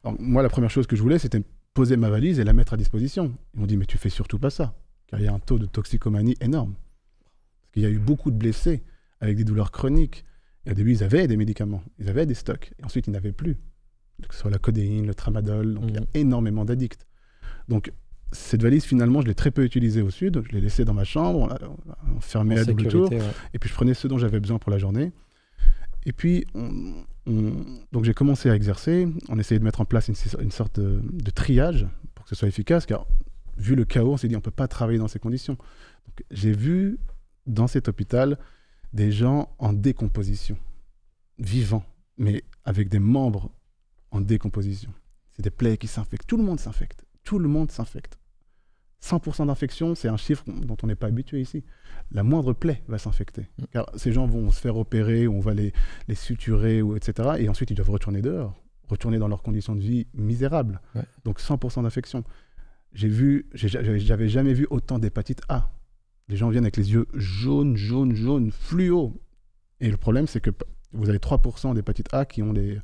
Alors, moi, la première chose que je voulais, c'était poser ma valise et la mettre à disposition. Ils m'ont dit, mais tu fais surtout pas ça, car il y a un taux de toxicomanie énorme. Parce qu'il y a eu beaucoup de blessés avec des douleurs chroniques. Et au début, ils avaient des médicaments, ils avaient des stocks. Et ensuite, ils n'avaient plus. Que ce soit la codéine, le tramadol. Donc, il y a énormément d'addicts. Donc, cette valise, finalement, je l'ai très peu utilisée au sud. Je l'ai laissée dans ma chambre, fermée à double tour. Ouais. Et puis, je prenais ce dont j'avais besoin pour la journée. Et puis, donc j'ai commencé à exercer. On essayait de mettre en place une sorte de triage pour que ce soit efficace, car vu le chaos, on s'est dit on ne peut pas travailler dans ces conditions. Donc, j'ai vu dans cet hôpital des gens en décomposition, vivants, mais avec des membres en décomposition. C'est des plaies qui s'infectent. Tout le monde s'infecte. 100% d'infection, c'est un chiffre dont on n'est pas habitué ici. La moindre plaie va s'infecter. Car ces gens vont se faire opérer, on va les suturer, etc. Et ensuite, ils doivent retourner dehors, retourner dans leurs conditions de vie misérables. Ouais. Donc 100% d'infection. J'avais jamais vu autant d'hépatite A. Les gens viennent avec les yeux jaunes, fluo. Et le problème, c'est que vous avez 3% d'hépatite A qui ont des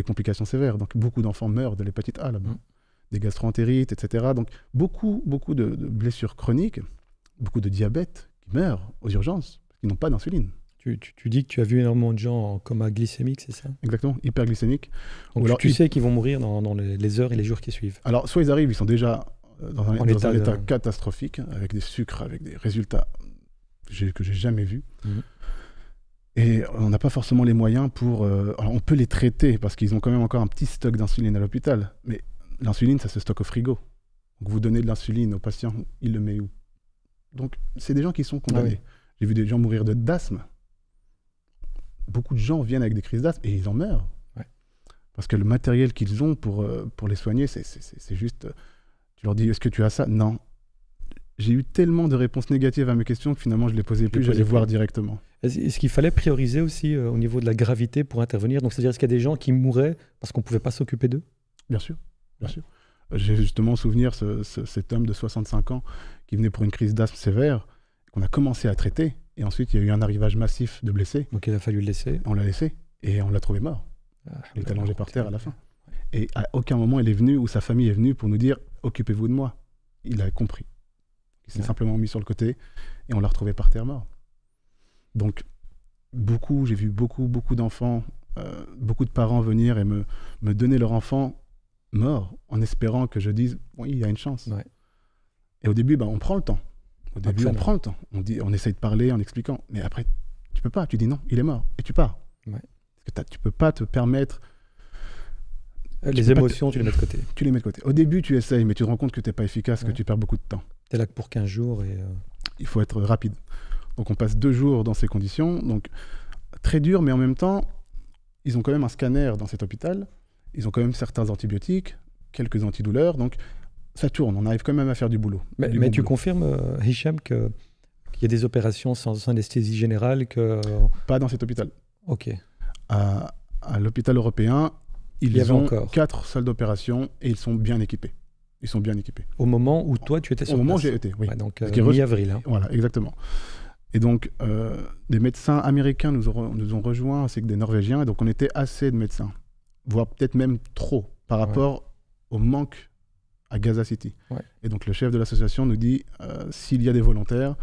complications sévères. Donc beaucoup d'enfants meurent de l'hépatite A là-bas. Des gastro-entérites, etc. Donc, beaucoup de blessures chroniques, beaucoup de diabète qui meurent aux urgences, parce qu'ils n'ont pas d'insuline. Tu dis que tu as vu énormément de gens en coma glycémique, c'est ça? Exactement, hyperglycémique. Donc, alors, tu sais qu'ils vont mourir dans les heures et les jours qui suivent. Alors, soit ils arrivent, ils sont déjà dans un état catastrophique, avec des sucres, avec des résultats que j'ai jamais vus. Et on n'a pas forcément les moyens pour... alors, on peut les traiter, parce qu'ils ont quand même encore un petit stock d'insuline à l'hôpital, mais l'insuline, ça se stocke au frigo. Donc, vous donnez de l'insuline au patient, il le met où? Donc, c'est des gens qui sont condamnés. Ah oui. J'ai vu des gens mourir d'asthme. Beaucoup de gens viennent avec des crises d'asthme et ils en meurent. Ouais. Parce que le matériel qu'ils ont pour les soigner, c'est juste... Tu leur dis, est-ce que tu as ça? Non. J'ai eu tellement de réponses négatives à mes questions que finalement, je ne les posais plus, j'allais voir directement. Est-ce qu'il fallait prioriser aussi au niveau de la gravité pour intervenir? Donc, c'est-à-dire, est-ce qu'il y a des gens qui mouraient parce qu'on ne pouvait pas s'occuper d'eux? Bien sûr. Bien sûr. J'ai justement souvenir cet homme de 65 ans qui venait pour une crise d'asthme sévère, qu'on a commencé à traiter, et ensuite il y a eu un arrivage massif de blessés. Donc il a fallu le laisser. On l'a laissé, et on l'a trouvé mort. Il est allongé par terre à la fin. Et à aucun moment il est venu, ou sa famille est venue pour nous dire « occupez-vous de moi ». Il a compris. Il s'est simplement mis sur le côté, et on l'a retrouvé par terre mort. Donc, j'ai vu beaucoup d'enfants, beaucoup de parents venir et me donner leur enfant mort, en espérant que je dise oui, il y a une chance. Ouais. Et au début, on prend le temps. On prend le temps. On essaye de parler en expliquant. Mais après, tu peux pas. Tu dis non, il est mort. Et tu pars. Ouais. Parce que tu peux pas te permettre... Les émotions, tu les mets de côté. Tu les mets de côté. Au début, tu essayes, mais tu te rends compte que tu n'es pas efficace, que tu perds beaucoup de temps. Tu es là que pour 15 jours. Il faut être rapide. Donc, on passe 2 jours dans ces conditions. Donc, très dur, mais en même temps, ils ont quand même un scanner dans cet hôpital. Ils ont quand même certains antibiotiques, quelques antidouleurs, donc ça tourne, on arrive quand même à faire du boulot. Mais tu confirmes, Hicham, qu'il y a des opérations sans anesthésie générale Pas dans cet hôpital. Ok. À l'hôpital européen, ils ont 4 salles d'opération et ils sont bien équipés. Au moment où toi, tu étais sur place. Au moment où j'ai été, oui. Ouais, donc mi-avril. Voilà, exactement. Et donc, des médecins américains nous ont rejoints, ainsi que des Norvégiens. Et donc, on était assez de médecins, voire peut-être même trop, par rapport au manque à Gaza City. Ouais. Et donc, le chef de l'association nous dit, s'il y a des volontaires,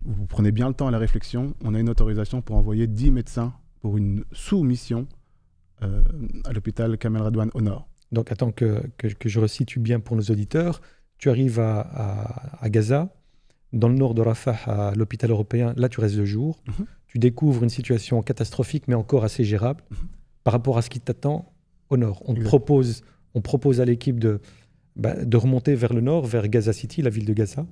vous prenez bien le temps à la réflexion. On a une autorisation pour envoyer 10 médecins pour une sous-mission à l'hôpital Kamel Radwan au nord. Donc, attends que je resitue bien pour nos auditeurs. Tu arrives à Gaza, dans le nord de Rafah, à l'hôpital européen. Là, tu restes 2 jours. Tu découvres une situation catastrophique, mais encore assez gérable par rapport à ce qui t'attend au nord. On propose à l'équipe de remonter vers le nord, vers Gaza City, la ville de Gaza.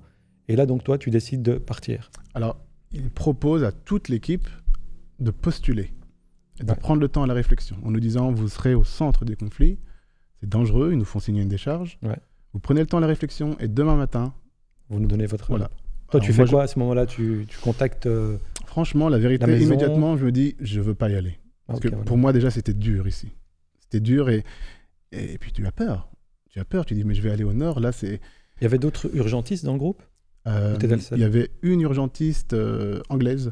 Et là, donc, toi, tu décides de partir. Alors, il propose à toute l'équipe de postuler et de prendre le temps à la réflexion, en nous disant, vous serez au centre du conflit, c'est dangereux, ils nous font signer une décharge. Ouais. Vous prenez le temps à la réflexion et demain matin, vous nous donnez votre... Voilà. Toi, tu fais quoi à ce moment-là? Tu contactes Franchement, la vérité, immédiatement, je me dis, je ne veux pas y aller. Parce que pour moi, déjà, c'était dur ici. C'était dur et puis tu as peur. Tu dis, mais je vais aller au nord. Là, c'est... Il y avait d'autres urgentistes dans le groupe? Il y avait une urgentiste anglaise,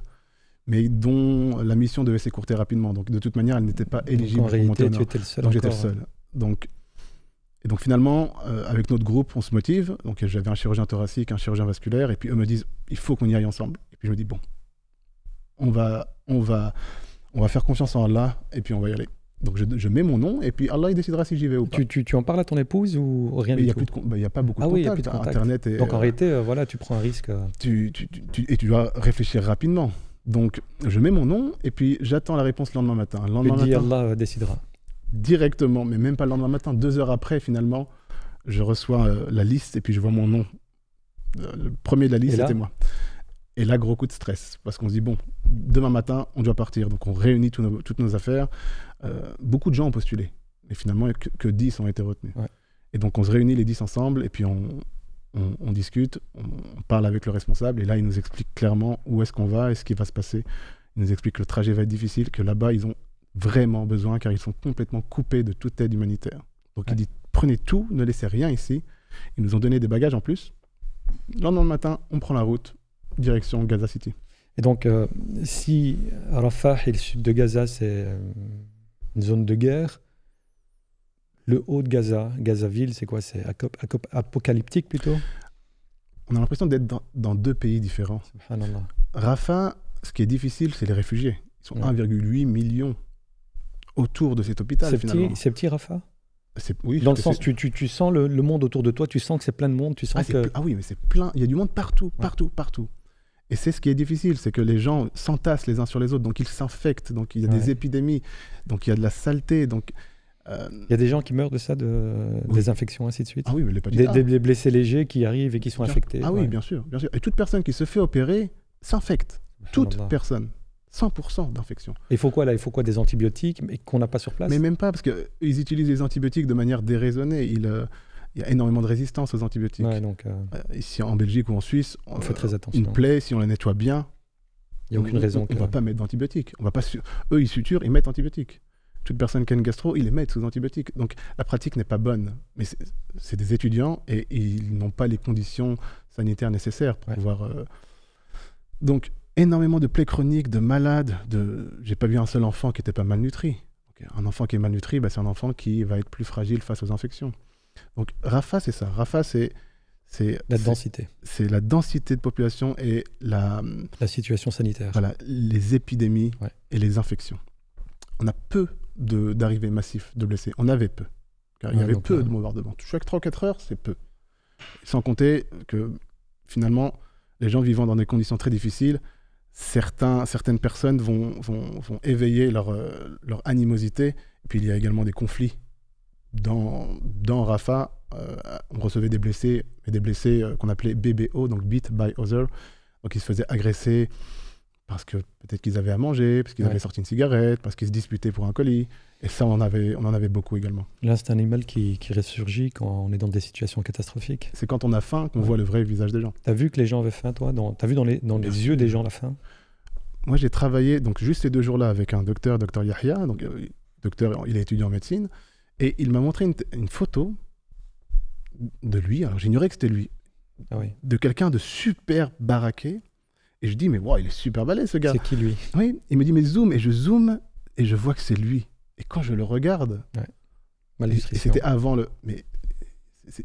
mais dont la mission devait s'écourter rapidement. Donc, de toute manière, elle n'était pas éligible pour monter au nord. Tu étais le seul. Donc, j'étais le seul. Et donc finalement, avec notre groupe, on se motive. Donc j'avais un chirurgien thoracique, un chirurgien vasculaire, et puis eux me disent, il faut qu'on y aille ensemble. Et puis je me dis, bon, on va faire confiance en Allah, et puis on va y aller. Donc je mets mon nom, et puis Allah il décidera si j'y vais ou pas. Tu en parles à ton épouse ou rien du tout? Il n'y a pas beaucoup de contacts. Internet donc en réalité, voilà, tu prends un risque. Et tu dois réfléchir rapidement. Donc je mets mon nom, et puis j'attends la réponse le lendemain matin. Allah décidera. Directement, mais même pas le lendemain matin, 2 heures après, finalement, je reçois la liste et puis je vois mon nom. Le premier de la liste, c'était moi. Et là, gros coup de stress, parce qu'on se dit, bon, demain matin, on doit partir. Donc, on réunit toutes nos affaires. Beaucoup de gens ont postulé, mais finalement, que 10 ont été retenus. Ouais. Et donc, on se réunit les 10 ensemble et puis on discute, on parle avec le responsable et là, il nous explique clairement où est-ce qu'on va et ce qui va se passer. Il nous explique que le trajet va être difficile, que là-bas, ils ont vraiment besoin car ils sont complètement coupés de toute aide humanitaire. Donc il dit prenez tout, ne laissez rien ici. Ils nous ont donné des bagages en plus. Le lendemain matin, on prend la route, direction Gaza City. Et donc si Rafah et le sud de Gaza c'est une zone de guerre, le haut de Gaza, Gaza-ville, c'est quoi? C'est apocalyptique plutôt? On a l'impression d'être dans 2 pays différents. Subhanallah. Rafah, ce qui est difficile, c'est les réfugiés. Ils sont 1,8 million autour de cet hôpital, c'est petit, Rafah? Oui, dans le sens, tu sens le monde autour de toi, tu sens que c'est plein de monde, tu sens que... Ah oui, mais c'est plein, il y a du monde partout. Et c'est ce qui est difficile, c'est que les gens s'entassent les uns sur les autres, donc ils s'infectent, donc il y a des épidémies, donc il y a de la saleté, donc... Il y a des gens qui meurent de ça, des infections, ainsi de suite. Ah oui, mais l'hépatite A. Des blessés légers qui arrivent et qui sont infectés. Ah oui, bien sûr. Et toute personne qui se fait opérer s'infecte. Toute personne. 100% d'infection. Il faut quoi là? Il faut quoi? Des antibiotiques mais qu'on n'a pas sur place? Mais même pas, parce qu'ils utilisent les antibiotiques de manière déraisonnée. Il y a énormément de résistance aux antibiotiques. Ouais, donc, ici en Belgique ou en Suisse, on fait très attention. Une plaie, si on la nettoie bien, il n'y a aucune raison. On ne va pas mettre d'antibiotiques. Eux, ils suturent, ils mettent antibiotiques. Toute personne qui a une gastro, ils les mettent sous antibiotiques. Donc la pratique n'est pas bonne. Mais c'est des étudiants et ils n'ont pas les conditions sanitaires nécessaires pour pouvoir... Donc, énormément de plaies chroniques, de malades. J'ai pas vu un seul enfant qui n'était pas malnutri. Donc, un enfant qui est malnutri, c'est un enfant qui va être plus fragile face aux infections. Donc Rafah, c'est ça. Rafah, c'est la densité. C'est la densité de population et la situation sanitaire. Voilà, les épidémies et les infections. On a peu d'arrivées massives de blessés. On avait peu. Car il y avait peu de bombardements. Chaque 3 ou 4 heures, c'est peu. Sans compter que finalement, les gens vivant dans des conditions très difficiles, certaines personnes vont éveiller leur animosité. Et puis il y a également des conflits. Dans Rafah, on recevait des blessés qu'on appelait BBO, donc Beat by Other. Donc ils se faisaient agresser parce que peut-être qu'ils avaient à manger, parce qu'ils avaient sorti une cigarette, parce qu'ils se disputaient pour un colis. Et ça, on en avait beaucoup également. Là, c'est un animal qui ressurgit quand on est dans des situations catastrophiques. C'est quand on a faim qu'on voit le vrai visage des gens. T'as vu que les gens avaient faim, toi? T'as vu dans les yeux des gens la faim? Moi, j'ai travaillé donc juste ces 2 jours-là avec un docteur Yahya. Donc, docteur, il est étudiant en médecine. Et il m'a montré une photo de lui. Alors, j'ignorais que c'était lui. Ah oui. De quelqu'un de super baraqué. Et je dis, mais wow, il est super balèze ce gars. C'est qui lui? Oui, il me dit, mais zoom. Et je zoome et je vois que c'est lui. Et quand je le regarde, et c'était avant le... Mais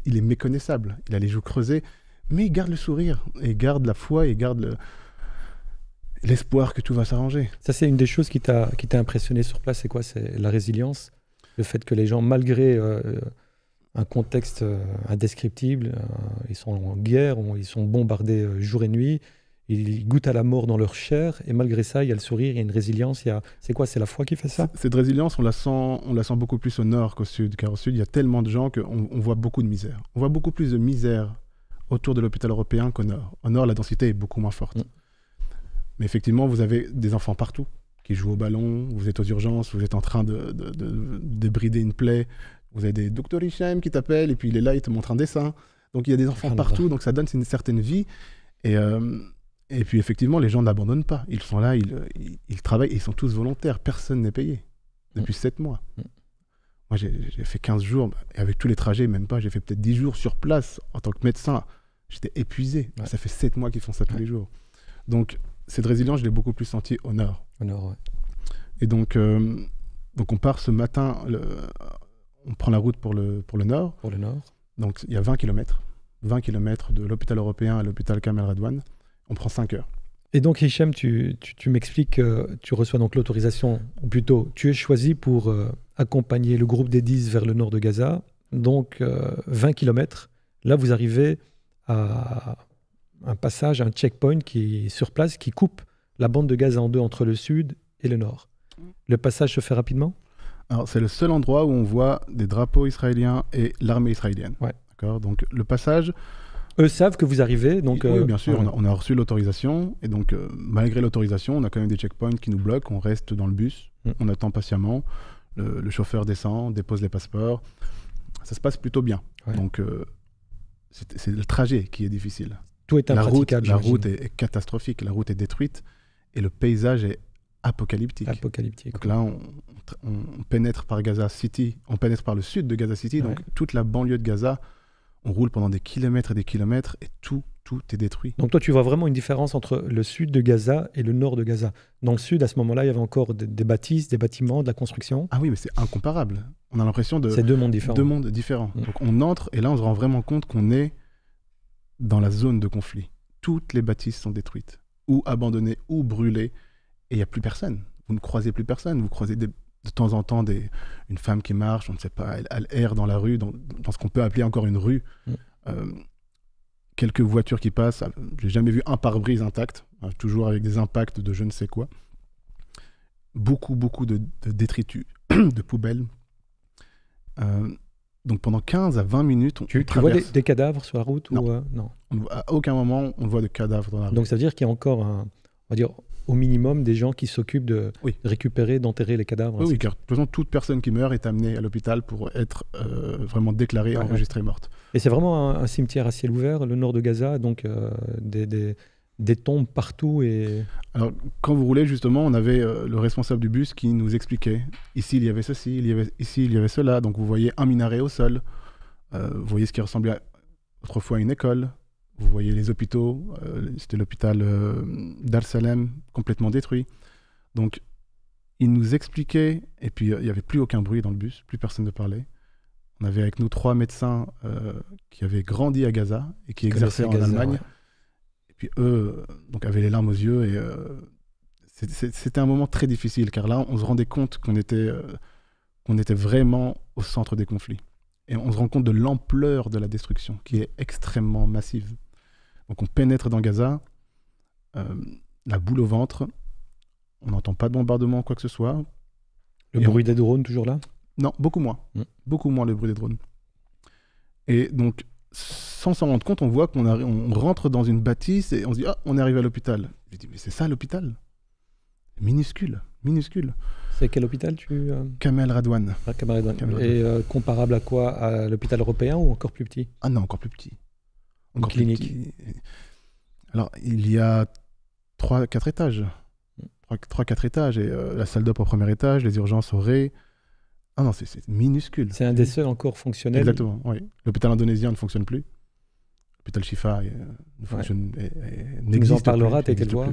il est méconnaissable. Il a les joues creusées, mais il garde le sourire. Et il garde la foi, et il garde l'espoir que tout va s'arranger. Ça, c'est une des choses qui t'a impressionné sur place, c'est quoi? C'est la résilience, le fait que les gens, malgré un contexte indescriptible, ils sont en guerre, ils sont bombardés jour et nuit, ils goûtent à la mort dans leur chair, et malgré ça, il y a le sourire, il y a une résilience. C'est quoi? C'est la foi qui fait ça? Cette résilience, on la sent beaucoup plus au nord qu'au sud, car au sud, il y a tellement de gens qu'on voit beaucoup de misère. On voit beaucoup plus de misère autour de l'hôpital européen qu'au nord. Au nord, la densité est beaucoup moins forte. Mais effectivement, vous avez des enfants partout qui jouent au ballon, vous êtes aux urgences, vous êtes en train de brider une plaie, vous avez des docteurs Hichem qui t'appellent, et puis il est là, il te montre un dessin. Donc il y a des enfants partout, donc ça donne une certaine vie. Et puis effectivement, les gens n'abandonnent pas. Ils sont là, ils travaillent, et ils sont tous volontaires. Personne n'est payé depuis 7 mois. Moi, j'ai fait 15 jours, et avec tous les trajets, même pas, j'ai fait peut-être 10 jours sur place en tant que médecin. J'étais épuisé. Ça fait 7 mois qu'ils font ça tous les jours. Donc, cette résilience, je l'ai beaucoup plus sentie au nord. Au nord, Et donc on part ce matin, on prend la route pour le nord. Pour le nord. Donc, il y a 20 km. 20 km de l'hôpital européen à l'hôpital Kamel Radwan. On prend 5 heures. Et donc, Hichem, tu m'expliques que tu reçois donc l'autorisation, ou plutôt, tu es choisi pour accompagner le groupe des 10 vers le nord de Gaza. Donc, 20 km. Là, vous arrivez à un passage, un checkpoint qui est sur place, qui coupe la bande de Gaza en deux entre le sud et le nord. Le passage se fait rapidement? Alors, c'est le seul endroit où on voit des drapeaux israéliens et l'armée israélienne. D'accord. Donc, le passage... Eux savent que vous arrivez, donc... Oui, bien sûr, on a reçu l'autorisation, et donc, malgré l'autorisation, on a quand même des checkpoints qui nous bloquent, on reste dans le bus, on attend patiemment, le chauffeur descend, dépose les passeports, ça se passe plutôt bien. Donc, c'est le trajet qui est difficile. Tout est impraticable. La route est catastrophique, la route est détruite, et le paysage est apocalyptique. Donc là, on pénètre par Gaza City, on pénètre par le sud de Gaza City, donc toute la banlieue de Gaza, on roule pendant des kilomètres et des kilomètres, et tout est détruit. Donc toi, tu vois vraiment une différence entre le sud de Gaza et le nord de Gaza. Dans le sud, à ce moment-là, il y avait encore des bâtisses, des bâtiments, de la construction. Ah oui, mais c'est incomparable. On a l'impression de... C'est deux mondes différents. Deux mondes différents. Donc on entre, et là, on se rend vraiment compte qu'on est dans la zone de conflit. Toutes les bâtisses sont détruites, ou abandonnées, ou brûlées, et il n'y a plus personne. Vous ne croisez plus personne. Vous croisez de temps en temps une femme qui marche, on ne sait pas, elle erre dans la rue, dans ce qu'on peut appeler encore une rue. Quelques voitures qui passent. J'ai jamais vu un pare-brise intact, toujours avec des impacts de je ne sais quoi. Beaucoup de détritus, de poubelles. Donc pendant 15 à 20 minutes, tu vois des cadavres sur la route? Non. Non. À aucun moment, on voit de cadavres dans la rue. Donc ça veut dire qu'il y a encore, on va dire, au minimum, des gens qui s'occupent de récupérer, d'enterrer les cadavres. Oui, car de toute façon, toute personne qui meurt est amenée à l'hôpital pour être vraiment déclarée, enregistrée morte. Et c'est vraiment un cimetière à ciel ouvert, le nord de Gaza, donc des tombes partout. Alors, quand vous roulez, justement, on avait le responsable du bus qui nous expliquait. Ici, il y avait ceci, ici, il y avait cela. Donc, vous voyez un minaret au sol. Vous voyez ce qui ressemblait autrefois à une école. Vous voyez les hôpitaux. C'était l'hôpital d'Al Salem, complètement détruit. Donc, il nous expliquait. Et puis, il n'y avait plus aucun bruit dans le bus. Plus personne ne parlait. On avait avec nous 3 médecins qui avaient grandi à Gaza et qui exerçaient en Allemagne. Et puis eux donc, avaient les larmes aux yeux. Et c'était un moment très difficile, car là, on se rendait compte qu'on était vraiment au centre des conflits. Et on se rend compte de l'ampleur de la destruction, qui est extrêmement massive. Donc on pénètre dans Gaza, la boule au ventre, on n'entend pas de bombardement, quoi que ce soit. Le bruit des drones, toujours là? Non, beaucoup moins. Beaucoup moins le bruit des drones. Et donc, sans s'en rendre compte, on voit qu'on rentre dans une bâtisse et on se dit « Ah, on est arrivé à l'hôpital ». Je dis « Mais c'est ça l'hôpital ?» Minuscule. C'est quel hôpital Kamel Radwan. Kamel Radwan. Et comparable à quoi? À l'hôpital européen ou encore plus petit? Ah non, encore plus petit. Une clinique. Alors, il y a 3-4 étages. 3-4 étages. Et la salle d'op au premier étage, les urgences au rez. Ah non, c'est minuscule. C'est un des seuls encore fonctionnels. Exactement, oui. L'hôpital indonésien ne fonctionne plus. L'hôpital Shifa n'existe plus. Tu nous en parleras, tu as été le voir.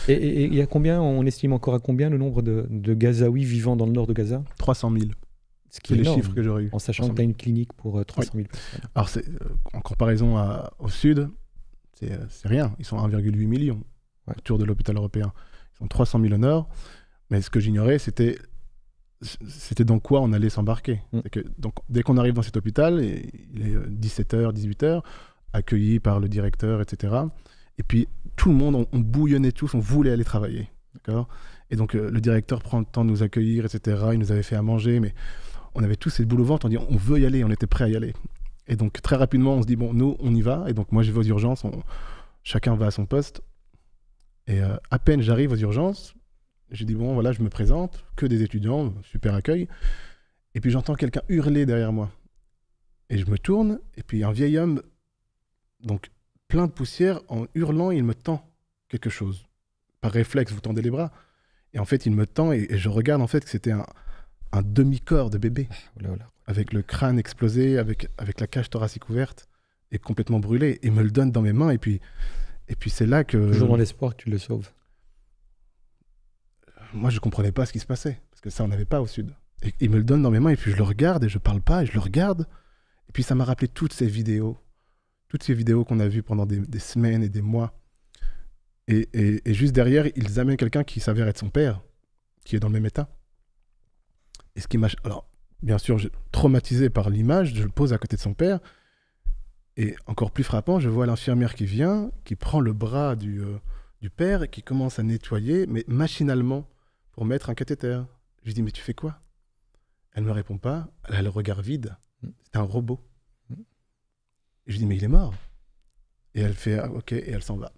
Et il y a combien, on estime encore à combien le nombre de Gazaouis vivant dans le nord de Gaza? 300 000. C'est les chiffres que j'aurais eu. En sachant que tu as une clinique pour 300 000 personnes. Alors, en comparaison au sud, c'est rien. Ils sont 1,8 million autour de l'hôpital européen. Ils sont 300 000 au nord. Mais ce que j'ignorais, c'était dans quoi on allait s'embarquer. Donc, dès qu'on arrive dans cet hôpital, il est 17h, 18h, accueilli par le directeur, etc. Et puis, tout le monde, on bouillonnait tous, on voulait aller travailler. D'accord ? Et donc, le directeur prend le temps de nous accueillir, etc. Il nous avait fait à manger, mais on avait tous cette boule au ventre, on dit on veut y aller, on était prêt à y aller. Et donc, très rapidement, on se dit, bon, nous, on y va. Et donc, moi, je vais aux urgences, chacun va à son poste. Et à peine j'arrive aux urgences, j'ai dit, bon, voilà, je me présente, que des étudiants, super accueil. Et puis, j'entends quelqu'un hurler derrière moi. Et je me tourne, et puis un vieil homme, donc plein de poussière, en hurlant, il me tend quelque chose. Par réflexe, vous tendez les bras. Et en fait, il me tend, et je regarde, en fait, que c'était un demi-corps de bébé, avec le crâne explosé, avec la cage thoracique ouverte, et complètement brûlé. Et me le donne dans mes mains, et puis c'est là que... Toujours dans l'espoir que tu le sauves. Moi, je ne comprenais pas ce qui se passait, parce que ça, on n'avait pas au sud. Et il me le donne dans mes mains, et puis je le regarde, et je ne parle pas, et je le regarde. Et puis ça m'a rappelé toutes ces vidéos qu'on a vues pendant des semaines et des mois. Et juste derrière, ils amènent quelqu'un qui s'avère être son père, qui est dans le même état. Et ce qui m'a... Alors, bien sûr, traumatisé par l'image, je le pose à côté de son père. Et encore plus frappant, je vois l'infirmière qui vient, qui prend le bras du père et qui commence à nettoyer, mais machinalement, pour mettre un cathéter. Je lui dis, mais tu fais quoi? Elle ne me répond pas, elle a le regard vide. C'est un robot. Et je lui dis, mais il est mort. Et elle fait, ah, ok, et elle s'en va.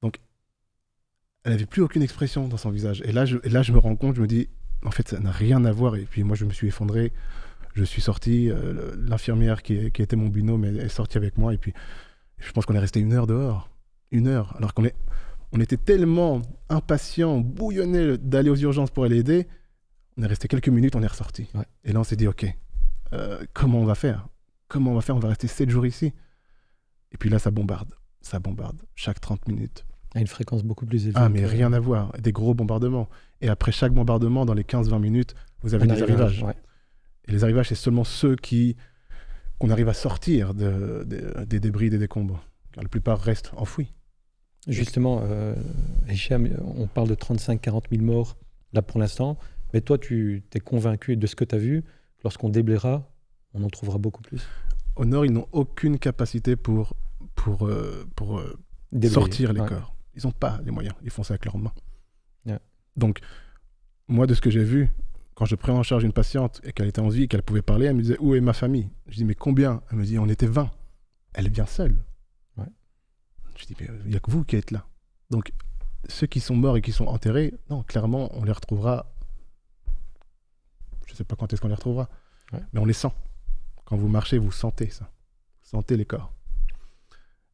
Donc, elle n'avait plus aucune expression dans son visage. Et là, je me rends compte, je me dis, en fait, ça n'a rien à voir. Et puis moi, je me suis effondré. Je suis sorti. L'infirmière qui était mon binôme est sortie avec moi. Et puis, je pense qu'on est resté 1 heure dehors. 1 heure. Alors qu'on était tellement impatients, bouillonnés d'aller aux urgences pour aller aider. On est resté quelques minutes, on est ressorti. Ouais. Et là, on s'est dit, ok, comment on va faire? On va rester 7 jours ici. Et puis là, ça bombarde. Chaque 30 minutes. À une fréquence beaucoup plus élevée. Ah, mais rien à voir. Des gros bombardements. Et après chaque bombardement, dans les 15-20 minutes, vous avez des arrivages. Ouais. Et les arrivages, c'est seulement ceux qu'on arrive à sortir des débris, des décombres. Car la plupart restent enfouis. Justement, Hicham, on parle de 35-40 000 morts, là pour l'instant. Mais toi, tu t'es convaincu de ce que tu as vu. Lorsqu'on déblayera, on en trouvera beaucoup plus. Au nord, ils n'ont aucune capacité pour sortir les corps. Ils n'ont pas les moyens. Ils font ça avec leurs mains. Yeah. Donc, moi, de ce que j'ai vu, quand je prends en charge une patiente et qu'elle était en vie, qu'elle pouvait parler, elle me disait, où est ma famille? Je dis, mais combien? Elle me dit, on était 20. Elle est bien seule. Ouais. Je dis, mais il n'y a que vous qui êtes là. Donc, ceux qui sont morts et qui sont enterrés, non, clairement, on les retrouvera. Je ne sais pas quand est-ce qu'on les retrouvera, mais on les sent. Quand vous marchez, vous sentez ça. Vous sentez les corps.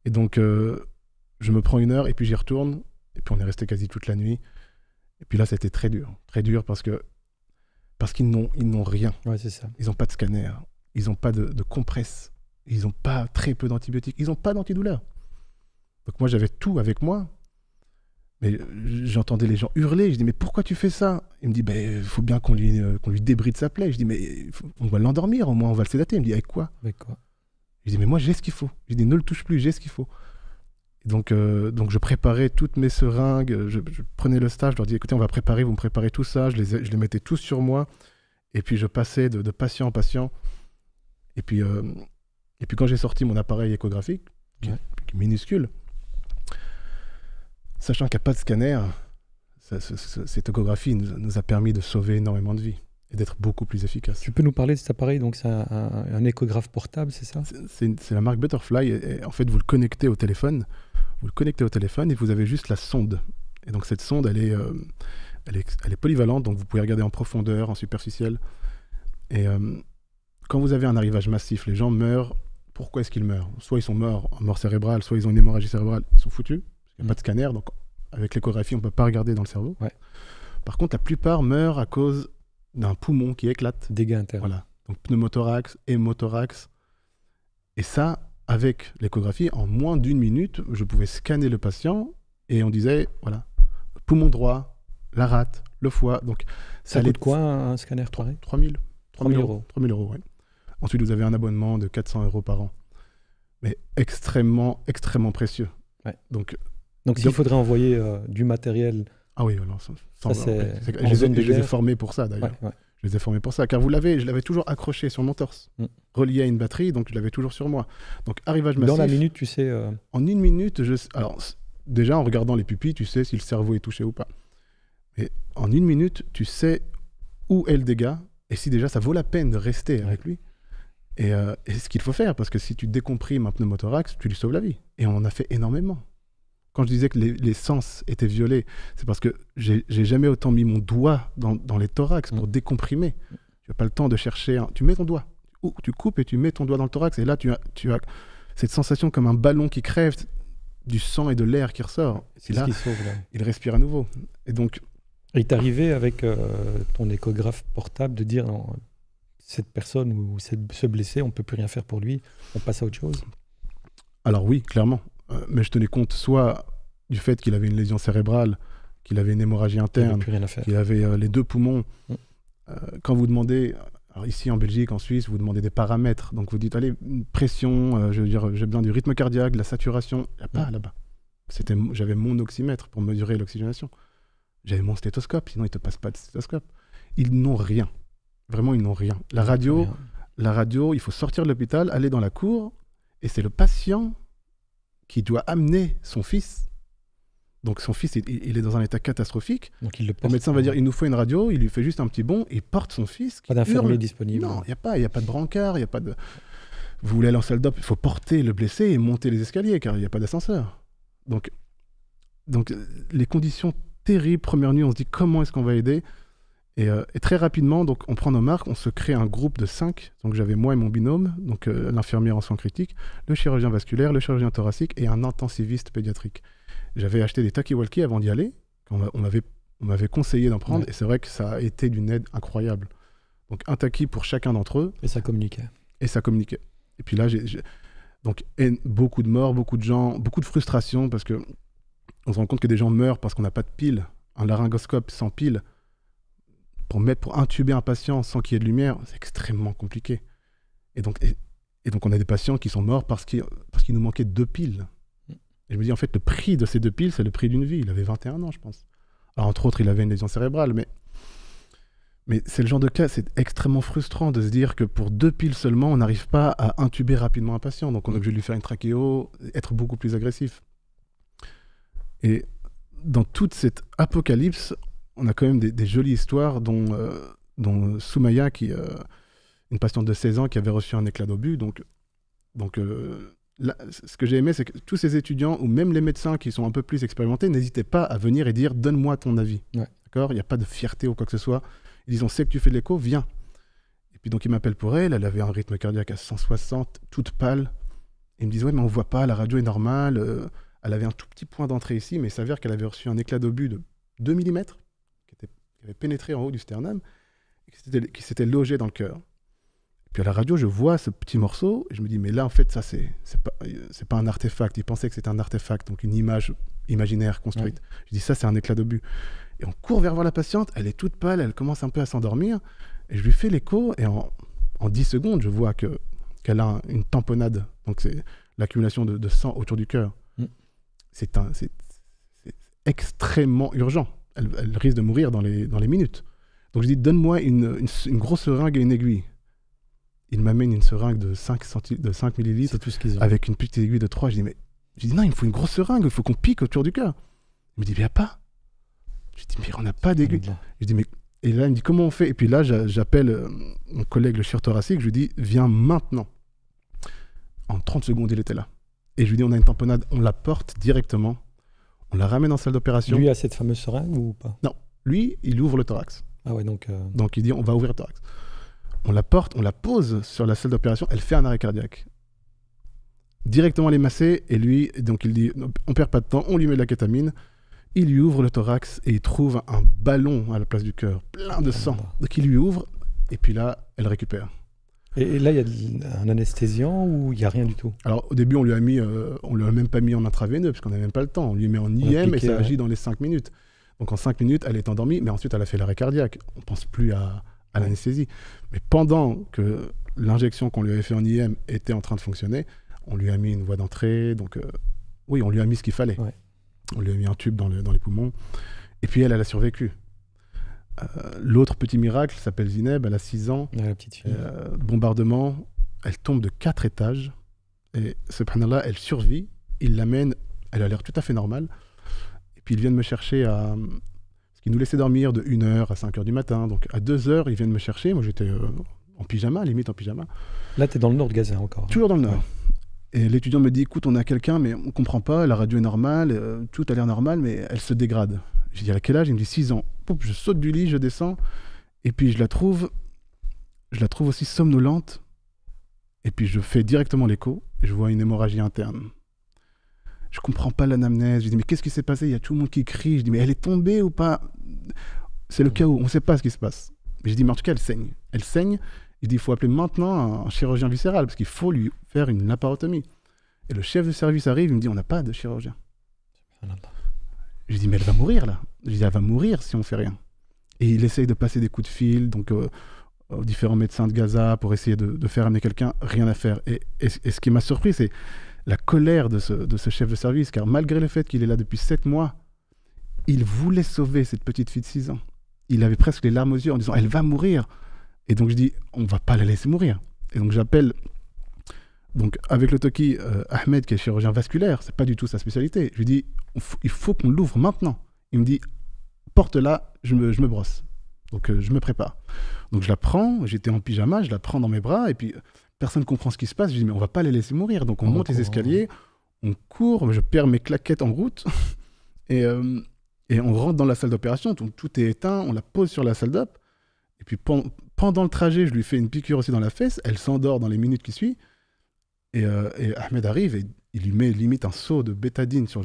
Et donc, je me prends 1 heure et puis j'y retourne. Et puis on est resté quasi toute la nuit. Et puis là, c'était très dur. Très dur parce qu'ils n'ont rien. Ouais, c'est ça. Ils n'ont pas de scanner. Ils n'ont pas de compresse. Ils n'ont pas très peu d'antibiotiques. Ils n'ont pas d'antidouleur. Donc moi, j'avais tout avec moi. Mais j'entendais les gens hurler. Je dis, mais pourquoi tu fais ça? Il me dit, il faut bien qu'on lui débride sa plaie. Je dis, mais on va l'endormir, au moins on va le sédater. Il me dit, avec quoi? Je dis, mais moi j'ai ce qu'il faut. Je dis, ne le touche plus, j'ai ce qu'il faut. Et donc je préparais toutes mes seringues. Je prenais le staff, je leur dis, écoutez, on va préparer, vous me préparez tout ça. Je les mettais tous sur moi. Et puis je passais de patient en patient. Et puis quand j'ai sorti mon appareil échographique, qui est minuscule, sachant qu'il n'y a pas de scanner, cette échographie nous a permis de sauver énormément de vies et d'être beaucoup plus efficace. Tu peux nous parler de cet appareil? Donc c'est un échographe portable, c'est ça? C'est la marque Butterfly. Et en fait, vous le connectez au téléphone. Et vous avez juste la sonde. Et donc cette sonde, elle est polyvalente, donc vous pouvez regarder en profondeur, en superficiel. Et quand vous avez un arrivage massif, les gens meurent. Pourquoi est-ce qu'ils meurent? Soit ils sont morts en mort cérébrale, soit ils ont une hémorragie cérébrale, ils sont foutus. Il n'y a pas de scanner, donc avec l'échographie, on ne peut pas regarder dans le cerveau. Ouais. Par contre, la plupart meurent à cause d'un poumon qui éclate. Dégâts internes. Voilà. Donc pneumothorax, hémothorax. Et ça, avec l'échographie, en moins d'1 minute, je pouvais scanner le patient et on disait, voilà, poumon droit, la rate, le foie. Donc, ça coûte quoi un scanner pareil ? 3 000 euros. 3 000 euros, oui. Ensuite, vous avez un abonnement de 400 euros par an. Mais extrêmement, extrêmement précieux. Ouais. Donc s'il faudrait envoyer du matériel... Ah oui, alors, je les ai formés pour ça, d'ailleurs. Ouais. Je les ai formés pour ça, car je l'avais toujours accroché sur mon torse, relié à une batterie, donc je l'avais toujours sur moi. Donc, arrivage massif... Dans la minute, tu sais... En 1 minute, alors, déjà, en regardant les pupilles, tu sais si le cerveau est touché ou pas. Mais en 1 minute, tu sais où est le dégât, et si déjà, ça vaut la peine de rester avec lui. Et ce qu'il faut faire, parce que si tu décomprimes un pneumothorax, tu lui sauves la vie. Et on en a fait énormément. Quand je disais que les sens étaient violés, c'est parce que j'ai jamais autant mis mon doigt dans les thorax pour décomprimer. Tu n'as pas le temps de chercher... Tu mets ton doigt, tu coupes et tu mets ton doigt dans le thorax, et là, tu as cette sensation comme un ballon qui crève, du sang et de l'air qui ressort. C'est là, ce qui sauve, là. Il respire à nouveau. Et donc... Il t'est arrivé avec ton échographe portable de dire... Non, cette personne ou ce blessé, on ne peut plus rien faire pour lui, on passe à autre chose? Alors oui, clairement. Mais je tenais compte soit du fait qu'il avait une lésion cérébrale, qu'il avait une hémorragie interne, qu'il avait les 2 poumons. Quand vous demandez, alors ici en Belgique, en Suisse, vous demandez des paramètres. Donc vous dites, allez, pression, je veux dire, j'ai besoin du rythme cardiaque, de la saturation. Il n'y a pas là-bas. J'avais mon oxymètre pour mesurer l'oxygénation. J'avais mon stéthoscope, sinon ils ne te passent pas de stéthoscope. Ils n'ont rien. Vraiment, ils n'ont rien. La radio, il faut sortir de l'hôpital, aller dans la cour, et c'est le patient qui doit amener son fils. Donc son fils, il est dans un état catastrophique. Donc il le porte. Le médecin va dire, il nous faut une radio, il lui fait juste un petit bond, il porte son fils. Pas d'infirmier disponible. Non, il n'y a pas de brancard, il n'y a pas de... Vous voulez aller en salle d'op, il faut porter le blessé et monter les escaliers, car il n'y a pas d'ascenseur. Donc les conditions terribles, première nuit, on se dit, comment est-ce qu'on va aider ? Et très rapidement, donc, on prend nos marques, on se crée un groupe de 5. Donc j'avais moi et mon binôme, donc l'infirmière en soins critiques, le chirurgien vasculaire, le chirurgien thoracique et un intensiviste pédiatrique. J'avais acheté des talkie-walkie avant d'y aller. On m'avait conseillé d'en prendre, et c'est vrai que ça a été d'une aide incroyable. Donc un talkie pour chacun d'entre eux. Et ça communiquait. Et puis là, donc beaucoup de morts, beaucoup de gens, beaucoup de frustration, parce que on se rend compte que des gens meurent parce qu'on n'a pas de pile. Un laryngoscope sans pile, pour intuber un patient sans qu'il y ait de lumière, c'est extrêmement compliqué. Et donc on a des patients qui sont morts parce qu'il nous manquait 2 piles. Et je me dis, en fait, le prix de ces 2 piles, c'est le prix d'une vie. Il avait 21 ans, je pense. Alors, entre autres, il avait une lésion cérébrale, mais c'est le genre de cas, c'est extrêmement frustrant de se dire que pour 2 piles seulement, on n'arrive pas à intuber rapidement un patient. Donc, on est obligé de lui faire une trachéo, être beaucoup plus agressif. Et dans toute cette apocalypse, on a quand même des jolies histoires, dont Soumaya, une patiente de 16 ans qui avait reçu un éclat d'obus. Donc là, ce que j'ai aimé, c'est que tous ces étudiants, ou même les médecins qui sont un peu plus expérimentés, n'hésitaient pas à venir et dire « donne-moi ton avis ». D'accord ? Il n'y a pas de fierté ou quoi que ce soit. Ils disent « on sait que tu fais de l'écho, viens ». Et puis donc ils m'appellent pour elle avait un rythme cardiaque à 160, toute pâle. Ils me disent « ouais, mais on ne voit pas, la radio est normale. Elle avait un tout petit point d'entrée ici, mais il s'avère qu'elle avait reçu un éclat d'obus de 2 mm, qui avait pénétré en haut du sternum, et qui s'était logé dans le cœur. Et puis à la radio, je vois ce petit morceau, et je me dis, mais là, en fait, ça, c'est pas un artefact. Ils pensaient que c'était un artefact, donc une image imaginaire construite. Ouais. Je dis, ça, c'est un éclat d'obus. Et on court vers voir la patiente, elle est toute pâle, elle commence un peu à s'endormir, et je lui fais l'écho, et en 10 secondes, je vois qu'elle a une tamponnade, donc c'est l'accumulation de sang autour du cœur. C'est extrêmement urgent. Elle risque de mourir dans les minutes. Donc je dis, donne-moi une grosse seringue et une aiguille. Il m'amène une seringue de 5 millilitres avec une petite aiguille de 3. Je dis, non, il me faut une grosse seringue, il faut qu'on pique autour du cœur. Il me dit, mais il n'y a pas. Je dis, mais on n'a pas d'aiguille. Je dis, mais... Et là, il me dit, comment on fait? Et puis là, j'appelle mon collègue, le chirurgien thoracique, je lui dis, viens maintenant. En 30 secondes, il était là. Et je lui dis, on a une tamponnade, on la porte directement, on la ramène en salle d'opération. Lui a cette fameuse seringue ou pas? Non, lui, il ouvre le thorax. Ah ouais, donc il dit, on va ouvrir le thorax. On la porte, on la pose sur la salle d'opération, elle fait un arrêt cardiaque. Directement, elle est massée, et lui, donc il dit, on perd pas de temps, on lui met de la kétamine, il lui ouvre le thorax, et il trouve un ballon à la place du cœur, plein de sang. Donc il lui ouvre, et puis là, elle récupère. Et là, il y a un anesthésiant ou il n'y a rien du tout? Alors au début, on lui a même pas mis en intraveineux parce qu'on n'avait même pas le temps. On lui met en IM et ça agit dans les 5 minutes. Donc en 5 minutes, elle est endormie, mais ensuite elle a fait l'arrêt cardiaque. On ne pense plus à l'anesthésie. Mais pendant que l'injection qu'on lui avait fait en IM était en train de fonctionner, on lui a mis une voie d'entrée. Donc oui, on lui a mis ce qu'il fallait. Ouais. On lui a mis un tube dans les poumons. Et puis elle a survécu. L'autre petit miracle s'appelle Zineb, elle a 6 ans. La petite fille. Bombardement, elle tombe de 4 étages. Et subhanallah, elle survit. Il l'amène, elle a l'air tout à fait normale. Et puis ils viennent me chercher parce qu'ils nous laissaient dormir de 1h à 5h du matin. Donc à 2h, ils viennent me chercher. Moi j'étais en pyjama, limite en pyjama. Là, tu es dans le nord de Gaza encore. Toujours dans le nord. Ouais. Et l'étudiant me dit, écoute, on a quelqu'un, mais on ne comprend pas, la radio est normale, tout a l'air normal, mais elle se dégrade. Je dis, à quel âge? Il me dit 6 ans. Poup, je saute du lit, je descends, et puis je la trouve aussi somnolente, et puis je fais directement l'écho, et je vois une hémorragie interne. Je comprends pas l'anamnèse, je dis, mais qu'est-ce qui s'est passé? Il y a tout le monde qui crie, je dis, mais elle est tombée ou pas? C'est le chaos, on ne sait pas ce qui se passe. Mais je dis, mais en tout cas, elle saigne, je dis, il faut appeler maintenant un chirurgien viscéral, parce qu'il faut lui faire une laparotomie. Et le chef de service arrive, il me dit, on n'a pas de chirurgien. Je dis, mais elle va mourir là. Je dis, elle va mourir si on ne fait rien. Et il essaye de passer des coups de fil donc, aux différents médecins de Gaza pour essayer de faire amener quelqu'un, rien à faire. Et ce qui m'a surpris, c'est la colère de ce chef de service, car malgré le fait qu'il est là depuis 7 mois, il voulait sauver cette petite fille de 6 ans. Il avait presque les larmes aux yeux en disant, elle va mourir. Et donc je dis, on ne va pas la laisser mourir. Et donc j'appelle, donc avec le Toki, Ahmed, qui est chirurgien vasculaire, c'est pas du tout sa spécialité. Je lui dis, il faut qu'on l'ouvre maintenant. Il me dit, porte-la, je me brosse. Donc je me prépare. Donc je la prends, j'étais en pyjama, je la prends dans mes bras, et puis personne ne comprend ce qui se passe. Je dis, mais on va pas les laisser mourir. Donc on monte les escaliers, on court, je perds mes claquettes en route, et on rentre dans la salle d'opération, tout est éteint, on la pose sur la salle d'op, et puis pendant le trajet, je lui fais une piqûre aussi dans la fesse, elle s'endort dans les minutes qui suivent, et Ahmed arrive et il lui met limite un seau de bétadine sur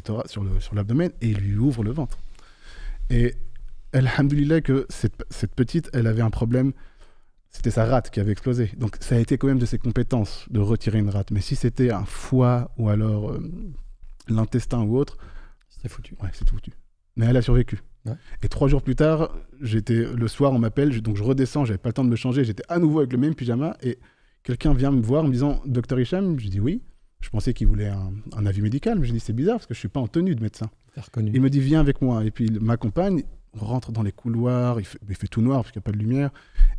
l'abdomen et il lui ouvre le ventre. Et alhamdoulilah que cette petite, elle avait un problème, c'était sa rate qui avait explosé. Donc ça a été quand même de ses compétences de retirer une rate. Mais si c'était un foie ou alors l'intestin ou autre, c'était foutu. Ouais, c'est foutu. Mais elle a survécu. Ouais. Et 3 jours plus tard, le soir, on m'appelle, donc je redescends, j'avais pas le temps de me changer, j'étais à nouveau avec le même pyjama et quelqu'un vient me voir en me disant « Docteur Hicham ?» Je dis « Oui ». Je pensais qu'il voulait un avis médical, mais je dis « C'est bizarre parce que je suis pas en tenue de médecin ». Il me dit « Viens avec moi ». Et puis il m'accompagne, on rentre dans les couloirs, il fait tout noir parce qu'il n'y a pas de lumière.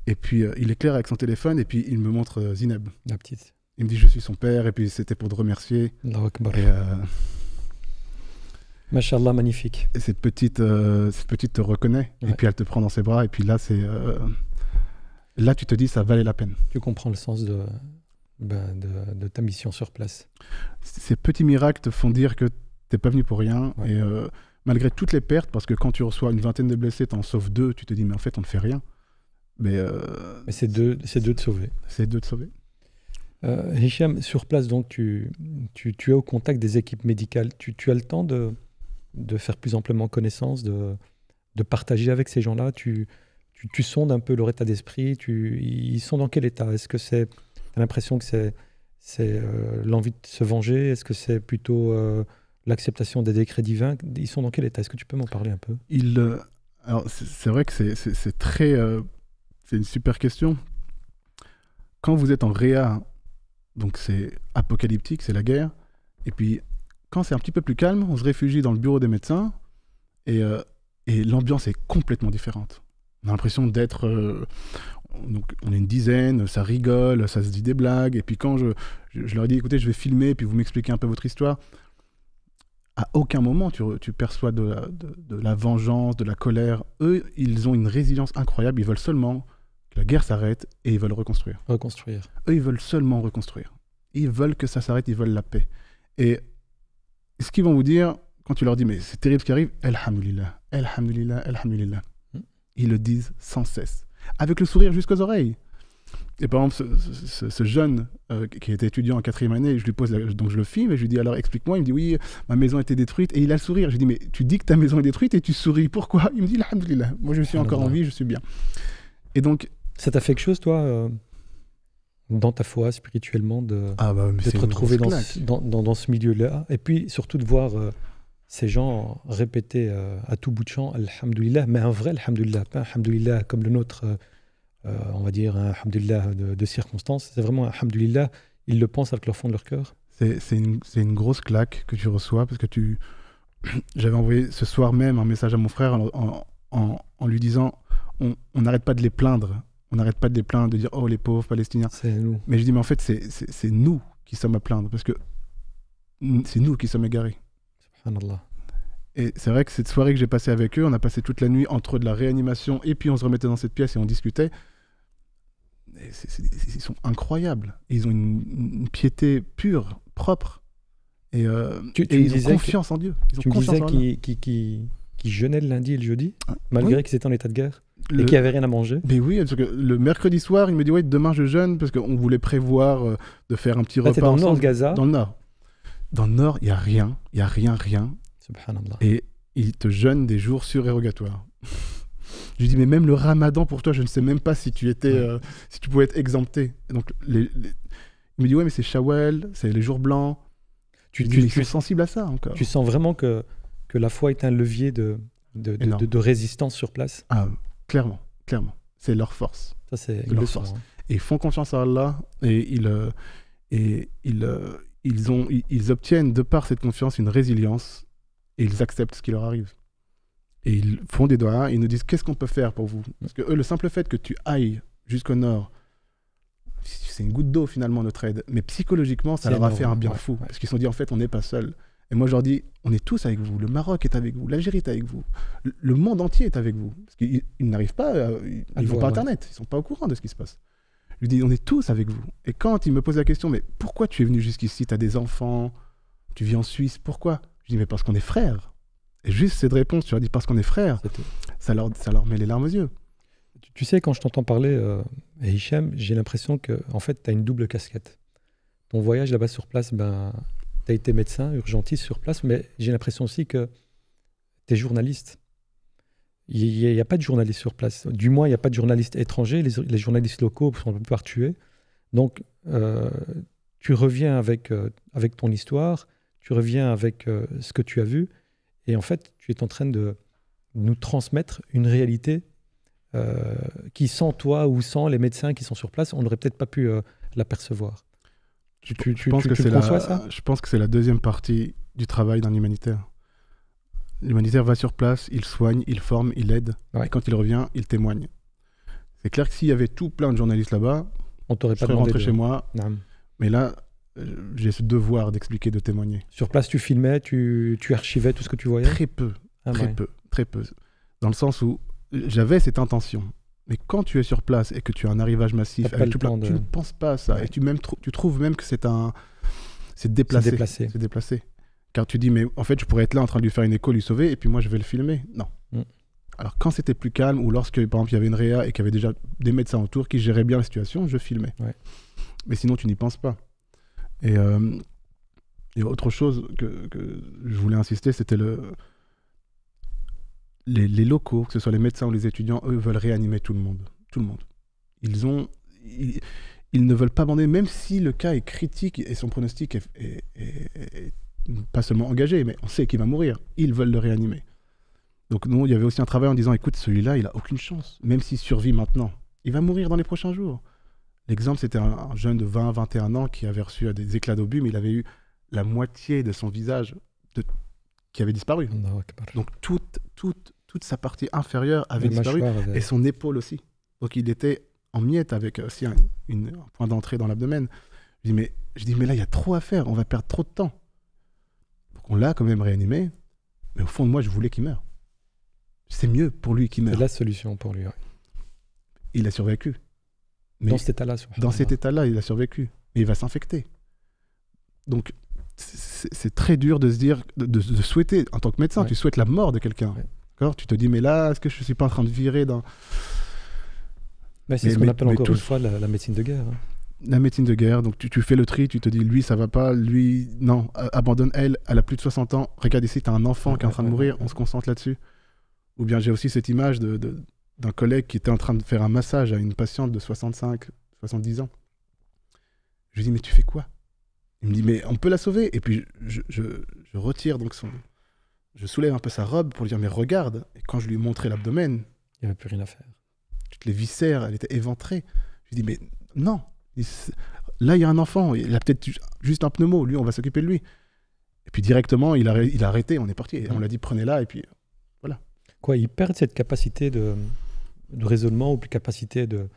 Et puis il éclaire avec son téléphone et puis il me montre Zineb. La petite. Il me dit « Je suis son père » et puis c'était pour te remercier. Allahu Akbar. Masha'Allah, magnifique. Et cette petite te reconnaît, ouais. Et puis elle te prend dans ses bras, et puis là, là tu te dis, ça valait la peine. Tu comprends le sens de ta mission sur place. Ces petits miracles te font dire que tu n'es pas venu pour rien, ouais. Et malgré toutes les pertes, parce que quand tu reçois une vingtaine de blessés, tu en sauves 2, tu te dis, mais en fait, on ne fait rien. Mais c'est deux de sauver. C'est 2 de sauver. Hicham, sur place, donc, tu es au contact des équipes médicales. Tu as le temps de faire plus amplement connaissance, de partager avec ces gens-là. Tu sondes un peu leur état d'esprit. Ils sont dans quel état? Est-ce que tu as l'impression que c'est l'envie de se venger? Est-ce que c'est plutôt l'acceptation des décrets divins? Ils sont dans quel état? Est-ce que tu peux m'en parler un peu? Alors, c'est vrai que c'est très... c'est une super question. Quand vous êtes en réa, donc c'est apocalyptique, c'est la guerre, et puis quand c'est un petit peu plus calme, on se réfugie dans le bureau des médecins et l'ambiance est complètement différente. On a l'impression d'être... donc on est une dizaine, ça rigole, ça se dit des blagues, et puis quand je leur dis, écoutez, je vais filmer, puis vous m'expliquez un peu votre histoire, à aucun moment tu perçois de la vengeance, de la colère. Eux, ils ont une résilience incroyable, ils veulent seulement que la guerre s'arrête et ils veulent reconstruire. Eux, ils veulent seulement reconstruire. Ils veulent que ça s'arrête, ils veulent la paix. Et ce qu'ils vont vous dire, quand tu leur dis, mais c'est terrible ce qui arrive, Alhamdulillah, Alhamdulillah, Alhamdulillah. Ils le disent sans cesse, avec le sourire jusqu'aux oreilles. Et par exemple, ce jeune qui était étudiant en 4e année, je lui pose, donc je le filme et je lui dis, alors explique-moi. Il me dit, oui, ma maison a été détruite, et il a le sourire. Je lui dis, mais tu dis que ta maison est détruite et tu souris, pourquoi? Il me dit, Alhamdulillah, moi je suis encore en vie, je suis bien. Et donc... Ça t'a fait quelque chose, toi dans ta foi, spirituellement, de te retrouver dans ce milieu-là. Et puis, surtout, de voir ces gens répéter à tout bout de champ, Alhamdulillah, mais un vrai Alhamdulillah, pas un Alhamdulillah comme le nôtre, on va dire un Alhamdulillah de circonstances. C'est vraiment un Alhamdulillah, ils le pensent avec le fond de leur cœur. C'est une grosse claque que tu reçois, parce que j'avais envoyé ce soir même un message à mon frère en lui disant on n'arrête pas de les plaindre. On n'arrête pas de les plaindre, de dire « Oh, les pauvres Palestiniens ». C'est nous. Mais je dis « Mais en fait, c'est nous qui sommes à plaindre, parce que c'est nous qui sommes égarés. » Subhanallah. Et c'est vrai que cette soirée que j'ai passée avec eux, on a passé toute la nuit entre de la réanimation et puis on se remettait dans cette pièce et on discutait. Et ils sont incroyables. Ils ont une piété pure, propre. Et ils ont confiance en Dieu. Tu me disais qu'ils jeûnaient le lundi et le jeudi, malgré qu'ils étaient en état de guerre et qu'il n'y avait rien à manger. Mais oui, parce que le mercredi soir, il me dit ouais, demain je jeûne parce qu'on voulait prévoir de faire un petit repas. C'est dans le nord de Gaza. Dans le nord. Dans le nord, il n'y a rien. Il n'y a rien. Subhanallah. Et ils te jeûnent des jours surérogatoires. Je lui dis, mais même le ramadan pour toi, je ne sais même pas si tu étais, si tu pouvais être exempté. Et donc, il me dit, ouais, mais c'est Shawwal, c'est les jours blancs. Tu es sensible à ça encore. Tu sens vraiment que la foi est un levier de résistance sur place. Ah, clairement. C'est leur force. Ça, c'est leur force. Et ils font confiance à Allah et ils obtiennent de par cette confiance une résilience et ils acceptent ce qui leur arrive. Et ils font des doigts, ils nous disent qu'est-ce qu'on peut faire pour vous. Parce que eux, le simple fait que tu ailles jusqu'au nord, c'est une goutte d'eau finalement notre aide. Mais psychologiquement, ça leur a fait un bien fou. Parce qu'ils se sont dit en fait, on n'est pas seuls. Et moi, je leur dis, on est tous avec vous. Le Maroc est avec vous, l'Algérie est avec vous, le monde entier est avec vous. Parce qu'ils n'arrivent pas, ils vont pas Internet, ils sont pas au courant de ce qui se passe. Je lui dis, on est tous avec vous. Et quand ils me posent la question, mais pourquoi tu es venu jusqu'ici? Tu as des enfants, tu vis en Suisse, pourquoi? Je dis, mais parce qu'on est frères. Et juste cette réponse, tu leur dis parce qu'on est frères, ça leur met les larmes aux yeux. Tu sais, quand je t'entends parler, Hicham, j'ai l'impression que en fait, tu as une double casquette. Ton voyage là-bas sur place, tu as été médecin, urgentiste sur place, mais j'ai l'impression aussi que tu es journaliste. Il n'y a pas de journalistes sur place. Du moins, il n'y a pas de journalistes étrangers. Les journalistes locaux sont la plupart tués. Donc, tu reviens avec ton histoire, tu reviens avec ce que tu as vu. Et en fait, tu es en train de nous transmettre une réalité qui, sans toi ou sans les médecins qui sont sur place, on n'aurait peut-être pas pu l'apercevoir. Je pense que c'est la deuxième partie du travail d'un humanitaire. L'humanitaire va sur place, il soigne, il forme, il aide. Ouais. Et quand il revient, il témoigne. C'est clair que s'il y avait tout plein de journalistes là-bas, on t'aurait pas demandé rentré chez moi. Non. Mais là, j'ai ce devoir d'expliquer, de témoigner. Sur place, tu filmais, tu archivais tout ce que tu voyais? Très peu. Dans le sens où j'avais cette intention. Mais quand tu es sur place et que tu as un arrivage massif, avec tout plein, tu ne penses pas à ça. Ouais. Et tu trouves même que c'est déplacé. C'est déplacé. Car tu dis, mais en fait, je pourrais être là en train de lui faire une écho, lui sauver, et puis moi, je vais le filmer. Non. Alors, quand c'était plus calme, ou lorsque, par exemple, il y avait une réa et qu'il y avait déjà des médecins autour qui géraient bien la situation, je filmais. Ouais. Mais sinon, tu n'y penses pas. Et autre chose que je voulais insister, c'était les locaux, que ce soit les médecins ou les étudiants, eux veulent réanimer tout le monde. Tout le monde. Ils ne veulent pas abandonner, même si le cas est critique et son pronostic est pas seulement engagé, mais on sait qu'il va mourir. Ils veulent le réanimer. Donc nous, il y avait aussi un travail en disant, écoute, celui-là, il n'a aucune chance. Même s'il survit maintenant, il va mourir dans les prochains jours. L'exemple, c'était un jeune de 20-21 ans qui avait reçu des éclats d'obus, mais il avait eu la moitié de son visage qui avait disparu. Donc toute sa partie inférieure avait disparu, et son épaule aussi. Donc il était en miettes avec aussi un point d'entrée dans l'abdomen. Je dis, mais là, il y a trop à faire, on va perdre trop de temps. Donc on l'a quand même réanimé, mais au fond de moi, je voulais qu'il meure. C'est mieux pour lui qu'il meure. C'est la solution pour lui, ouais. Il a survécu. Mais dans cet état-là, dans cet état-là, il a survécu. Mais il va s'infecter. Donc, c'est très dur de se dire, de souhaiter, en tant que médecin, tu souhaites la mort de quelqu'un. Ouais. Tu te dis, mais là, est-ce que je ne suis pas en train de virer dans... C'est ce qu'on appelle encore une fois la médecine de guerre. Hein. La médecine de guerre, donc tu fais le tri, tu te dis, lui, ça va pas, lui, non, abandonne elle a plus de 60 ans. Regarde ici, tu as un enfant qui est en train de mourir, on se concentre là-dessus. Ou bien j'ai aussi cette image d'un collègue qui était en train de faire un massage à une patiente de 65, 70 ans. Je lui dis, mais tu fais quoi? Il me dit, mais on peut la sauver. Et puis, je retire donc je soulève un peu sa robe pour lui dire, mais regarde. Et quand je lui ai montré l'abdomen, il n'y avait plus rien à faire. Toutes les viscères, elle était éventrée. Je lui dis, mais non. Là, il y a un enfant. Il a peut-être juste un pneumo. Lui, on va s'occuper de lui. Et puis, directement, il a arrêté. On est parti. Et on l'a dit, prenez-la. Et puis, voilà. Quoi, ils perdent cette capacité de raisonnement ou plus capacité de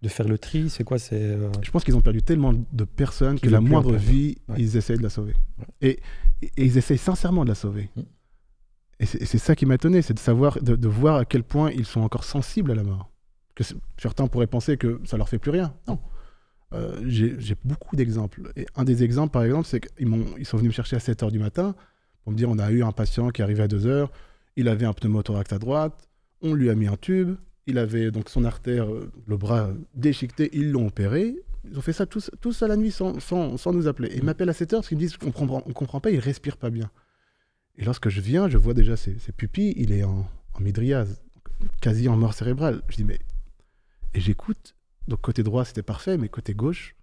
faire le tri? C'est quoi? Je pense qu'ils ont perdu tellement de personnes que la moindre vie, ils essayent de la sauver. Ouais. Et ils essayent sincèrement de la sauver. Et c'est ça qui m'a étonné, c'est de savoir, de voir à quel point ils sont encore sensibles à la mort. Que certains pourraient penser que ça leur fait plus rien. Non. J'ai beaucoup d'exemples. Et un des exemples, par exemple, c'est qu'ils sont venus me chercher à 7h du matin pour me dire, on a eu un patient qui arrivait à 2h, il avait un pneumothorax à droite, on lui a mis un tube, il avait donc son artère, le bras déchiqueté, ils l'ont opéré. Ils ont fait ça tous à la nuit sans nous appeler. Et ils m'appellent à 7h parce qu'ils me disent, on comprend pas, il respire pas bien. Et lorsque je viens, je vois déjà ses pupilles, il est en mydriase, quasi en mort cérébrale. Je dis, mais... Et j'écoute, donc côté droit, c'était parfait, mais côté gauche,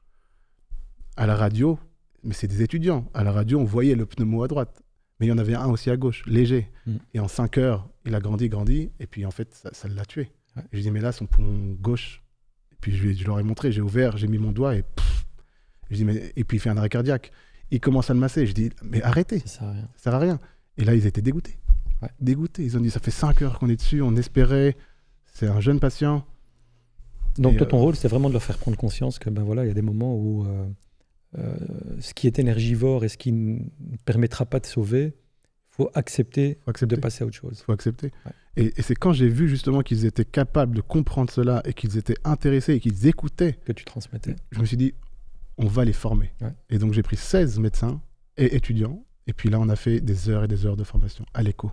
à la radio, mais c'est des étudiants, à la radio, on voyait le pneumo à droite, mais il y en avait un aussi à gauche, léger. Et en 5 heures, il a grandi, et puis en fait, ça l'a tué. Ouais. Et je dis, mais là, son poumon gauche, et puis je leur ai montré, j'ai ouvert, j'ai mis mon doigt, et je dis, mais... Et puis il fait un arrêt cardiaque. Il commence à le masser, je dis, mais arrêtez, ça sert à rien. Et là, ils étaient dégoûtés. Ouais. Dégoûtés. Ils ont dit, ça fait 5 heures qu'on est dessus, on espérait, c'est un jeune patient. Donc, toi, ton rôle, c'est vraiment de leur faire prendre conscience que, ben voilà, il y a des moments où ce qui est énergivore et ce qui ne permettra pas de sauver, il faut accepter de passer à autre chose. Il faut accepter. Ouais. Et c'est quand j'ai vu justement qu'ils étaient capables de comprendre cela et qu'ils étaient intéressés et qu'ils écoutaient que tu transmettais. Je me suis dit, on va les former. Ouais. Et donc, j'ai pris 16 médecins et étudiants. Et puis là, on a fait des heures et des heures de formation à l'écho.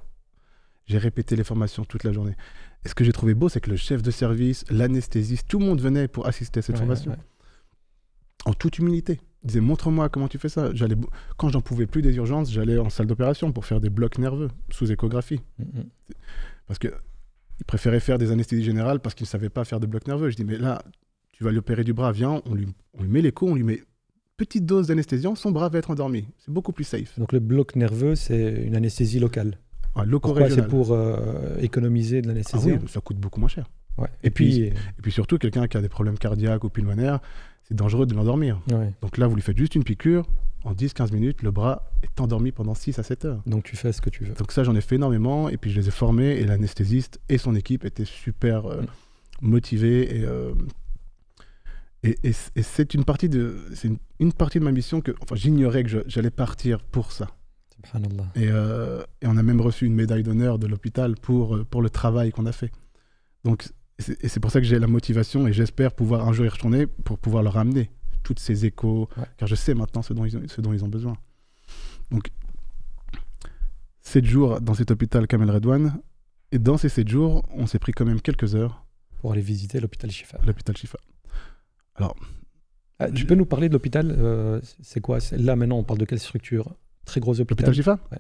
J'ai répété les formations toute la journée. Et ce que j'ai trouvé beau, c'est que le chef de service, l'anesthésiste, tout le monde venait pour assister à cette formation. Ouais. En toute humilité. Il disait, montre-moi comment tu fais ça. Quand j'en pouvais plus des urgences, j'allais en salle d'opération pour faire des blocs nerveux sous échographie. Parce qu'ils préféraient faire des anesthésies générales parce qu'ils ne savaient pas faire de blocs nerveux. Je dis, mais là, tu vas lui opérer du bras, viens, on lui met l'écho, on lui met petite dose d'anesthésiant, son bras va être endormi. C'est beaucoup plus safe. Donc le bloc nerveux, c'est une anesthésie locale. Ouais, pourquoi? C'est pour économiser de l'anesthésie. Ah oui, ça coûte beaucoup moins cher. Ouais. Et puis surtout, quelqu'un qui a des problèmes cardiaques ou pulmonaires, c'est dangereux de l'endormir. Ouais. Donc là, vous lui faites juste une piqûre, en 10-15 minutes, le bras est endormi pendant 6 à 7 heures. Donc tu fais ce que tu veux. Donc ça, j'en ai fait énormément, et puis je les ai formés, et l'anesthésiste et son équipe étaient super motivés, et c'est une partie de ma mission que j'ignorais que j'allais partir pour ça. Subhanallah. Et on a même reçu une médaille d'honneur de l'hôpital pour le travail qu'on a fait. Donc, c'est pour ça que j'ai la motivation et j'espère pouvoir un jour y retourner pour pouvoir leur ramener toutes ces échos, car je sais maintenant ce dont ils ont besoin. Donc, 7 jours dans cet hôpital Kamel Redouane, et dans ces 7 jours, on s'est pris quand même quelques heures. Pour aller visiter l'hôpital Shifa. L'hôpital Shifa. Alors, tu peux nous parler de l'hôpital? C'est quoi? Là, maintenant, on parle de quelle structure? Très gros hôpital. L'hôpital Shifa? Ouais.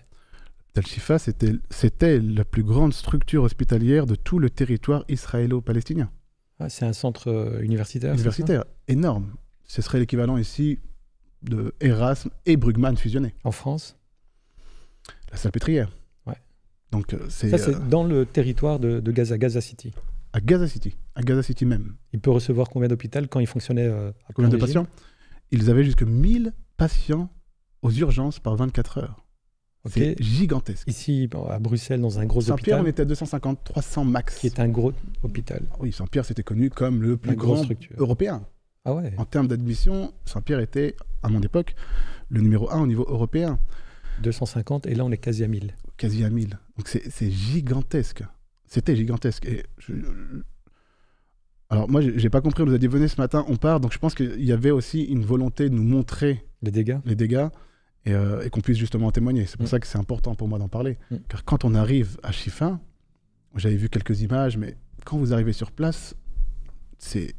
L'hôpital Shifa, c'était la plus grande structure hospitalière de tout le territoire israélo-palestinien. Ah, c'est un centre universitaire? Universitaire, énorme. Ce serait l'équivalent ici de Erasme et Brugman fusionnés. En France? La Salpêtrière. Ouais. Donc, c'est dans le territoire de Gaza City. À Gaza City même. Il peut recevoir combien d'hôpitaux quand il fonctionnait à combien de patients? Ils avaient jusque 1000 patients aux urgences par 24 heures. Okay. C'est gigantesque. Ici, à Bruxelles, dans un gros hôpital. Saint-Pierre, on était à 250, 300 max. Qui est un gros hôpital. Oui, Saint-Pierre, c'était connu comme le plus grand européen. Ah ouais. En termes d'admission, Saint-Pierre était, à mon époque, le numéro 1 au niveau européen. 250, et là, on est quasi à 1000. Quasi à 1000. Donc, c'est gigantesque. C'était gigantesque. Et alors, moi, j'ai pas compris. On nous a dit, venez ce matin, on part. Donc, je pense qu'il y avait aussi une volonté de nous montrer les dégâts. Et qu'on puisse justement en témoigner. C'est pour ça que c'est important pour moi d'en parler. Car quand on arrive à Shifa, j'avais vu quelques images, mais quand vous arrivez sur place, c'est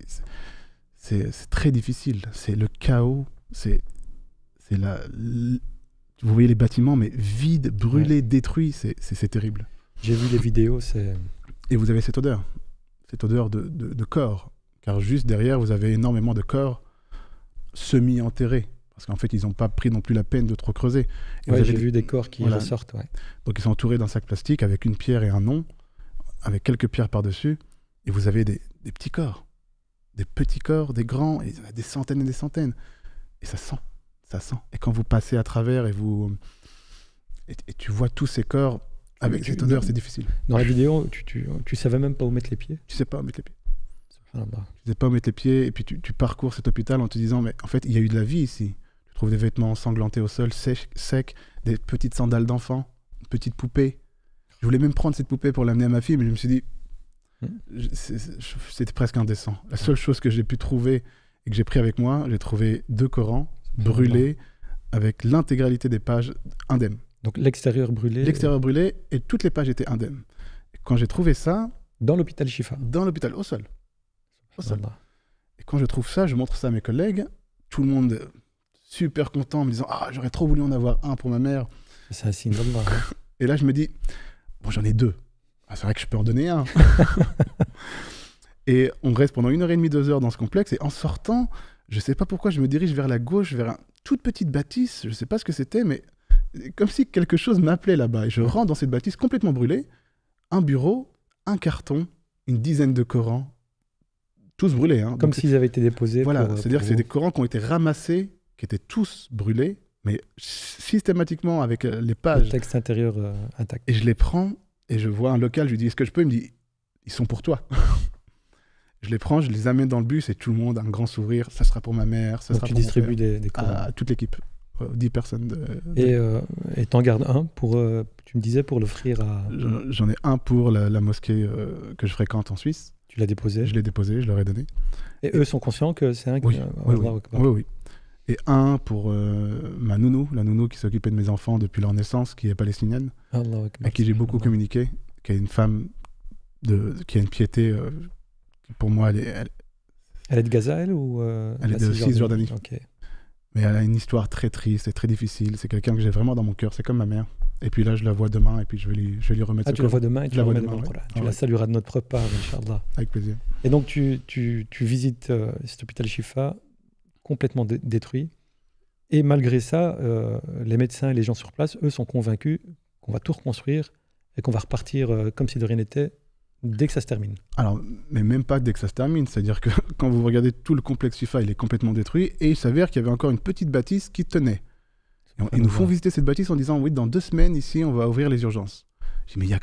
très difficile. C'est le chaos. Vous voyez les bâtiments, mais vides, brûlés, détruits. C'est terrible. J'ai vu les vidéos. Et vous avez cette odeur de corps. Car juste derrière, vous avez énormément de corps semi-enterrés. Parce qu'en fait, ils n'ont pas pris non plus la peine de trop creuser. Ouais, j'ai vu des corps qui ressortent. Ouais. Donc, ils sont entourés d'un sac plastique avec une pierre et un nom, avec quelques pierres par-dessus. Et vous avez des petits corps. Des petits corps, des grands, et il y en a des centaines et des centaines. Et ça sent. Et quand vous passez à travers et tu vois tous ces corps avec cette odeur, c'est difficile. Dans la vidéo, tu savais même pas où mettre les pieds? Tu sais pas où mettre les pieds. Tu sais pas où mettre les pieds, et puis tu parcours cet hôpital en te disant, mais en fait, il y a eu de la vie ici. Tu trouves des vêtements ensanglantés au sol, secs, des petites sandales d'enfants, une petite poupée. Je voulais même prendre cette poupée pour l'amener à ma fille, mais je me suis dit, c'était presque indécent. La seule chose que j'ai pu trouver et que j'ai pris avec moi, j'ai trouvé 2 Corans brûlés avec l'intégralité des pages indemnes. Donc l'extérieur brûlé. L'extérieur brûlé et toutes les pages étaient indemnes. Et quand j'ai trouvé ça... Dans l'hôpital Shifa. Dans l'hôpital, au sol. Et quand je trouve ça, je montre ça à mes collègues. Tout le monde super content, me disant « Ah, j'aurais trop voulu en avoir un pour ma mère. » C'est un signe d'Allah. Et là, je me dis « Bon, j'en ai 2. Ah, c'est vrai que je peux en donner un. » Et on reste pendant 1h30, 2 heures dans ce complexe. Et en sortant, je ne sais pas pourquoi, je me dirige vers la gauche, vers une toute petite bâtisse. Je ne sais pas ce que c'était, mais comme si quelque chose m'appelait là-bas. Et je rentre dans cette bâtisse complètement brûlée. Un bureau, un carton, une dizaine de Corans. Tous brûlés. Hein. Comme s'ils avaient été déposés. Voilà, c'est-à-dire que c'est des Corans qui ont été ramassés, qui étaient tous brûlés, mais systématiquement avec les pages. Le texte intérieur intact. Et je les prends et je vois un local, je lui dis, est-ce que je peux? Il me dit, ils sont pour toi. Je les prends, je les amène dans le bus et tout le monde a un grand sourire. Ça sera pour ma mère, ça donc sera tu pour distribues mon père. des Corans. À toute l'équipe, 10 personnes. Et t'en gardes un pour, tu me disais, pour l'offrir à... J'en ai un pour la mosquée que je fréquente en Suisse. Tu l'as déposé? Je l'ai déposé, je leur ai donné. Et eux sont conscients que c'est un... Oui. Et un pour ma nounou, la nounou qui s'occupait de mes enfants depuis leur naissance, qui est palestinienne, à qui j'ai beaucoup communiqué, qui est une femme qui a une piété, pour moi, elle est de Gaza, elle, ou elle est de Cisjordanie. Okay. Mais elle a une histoire très triste et très difficile. C'est quelqu'un que j'ai vraiment dans mon cœur, c'est comme ma mère. Et puis là, je la vois demain, et puis je vais lui remettre tu la vois demain et tu la remets devant le Coran. Tu la salueras de notre part, Inch'Allah. Avec plaisir. Et donc, tu visites cet hôpital Shifa, complètement détruit. Et malgré ça, les médecins et les gens sur place, eux, sont convaincus qu'on va tout reconstruire et qu'on va repartir comme si de rien n'était dès que ça se termine. Alors, mais même pas dès que ça se termine. C'est-à-dire que quand vous regardez tout le complexe Shifa, il est complètement détruit. Et il s'avère qu'il y avait encore une petite bâtisse qui tenait. Ils nous font visiter cette bâtisse en disant, oui, dans 2 semaines, ici, on va ouvrir les urgences. Je dis, mais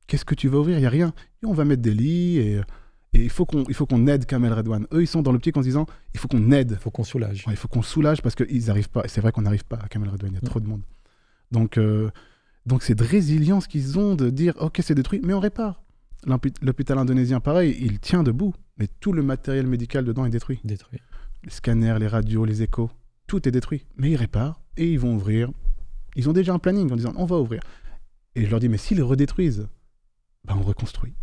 qu'est-ce que tu vas ouvrir? Il n'y a rien. Et on va mettre des lits et il faut qu'on aide Kamel Redouane. Eux, ils sont dans l'optique en se disant, il faut qu'on aide. Il faut qu'on soulage. Ouais, il faut qu'on soulage parce qu'ils n'arrivent pas. Et c'est vrai qu'on n'arrive pas à Kamel Redouane, il y a trop de monde. Donc c'est de résilience qu'ils ont de dire, ok, c'est détruit, mais on répare. L'hôpital indonésien, pareil, il tient debout, mais tout le matériel médical dedans est détruit. Les scanners, les radios, les échos, tout est détruit. Mais ils réparent et ils vont ouvrir. Ils ont déjà un planning en disant, on va ouvrir. Et je leur dis, mais s'ils les redétruisent, on reconstruit.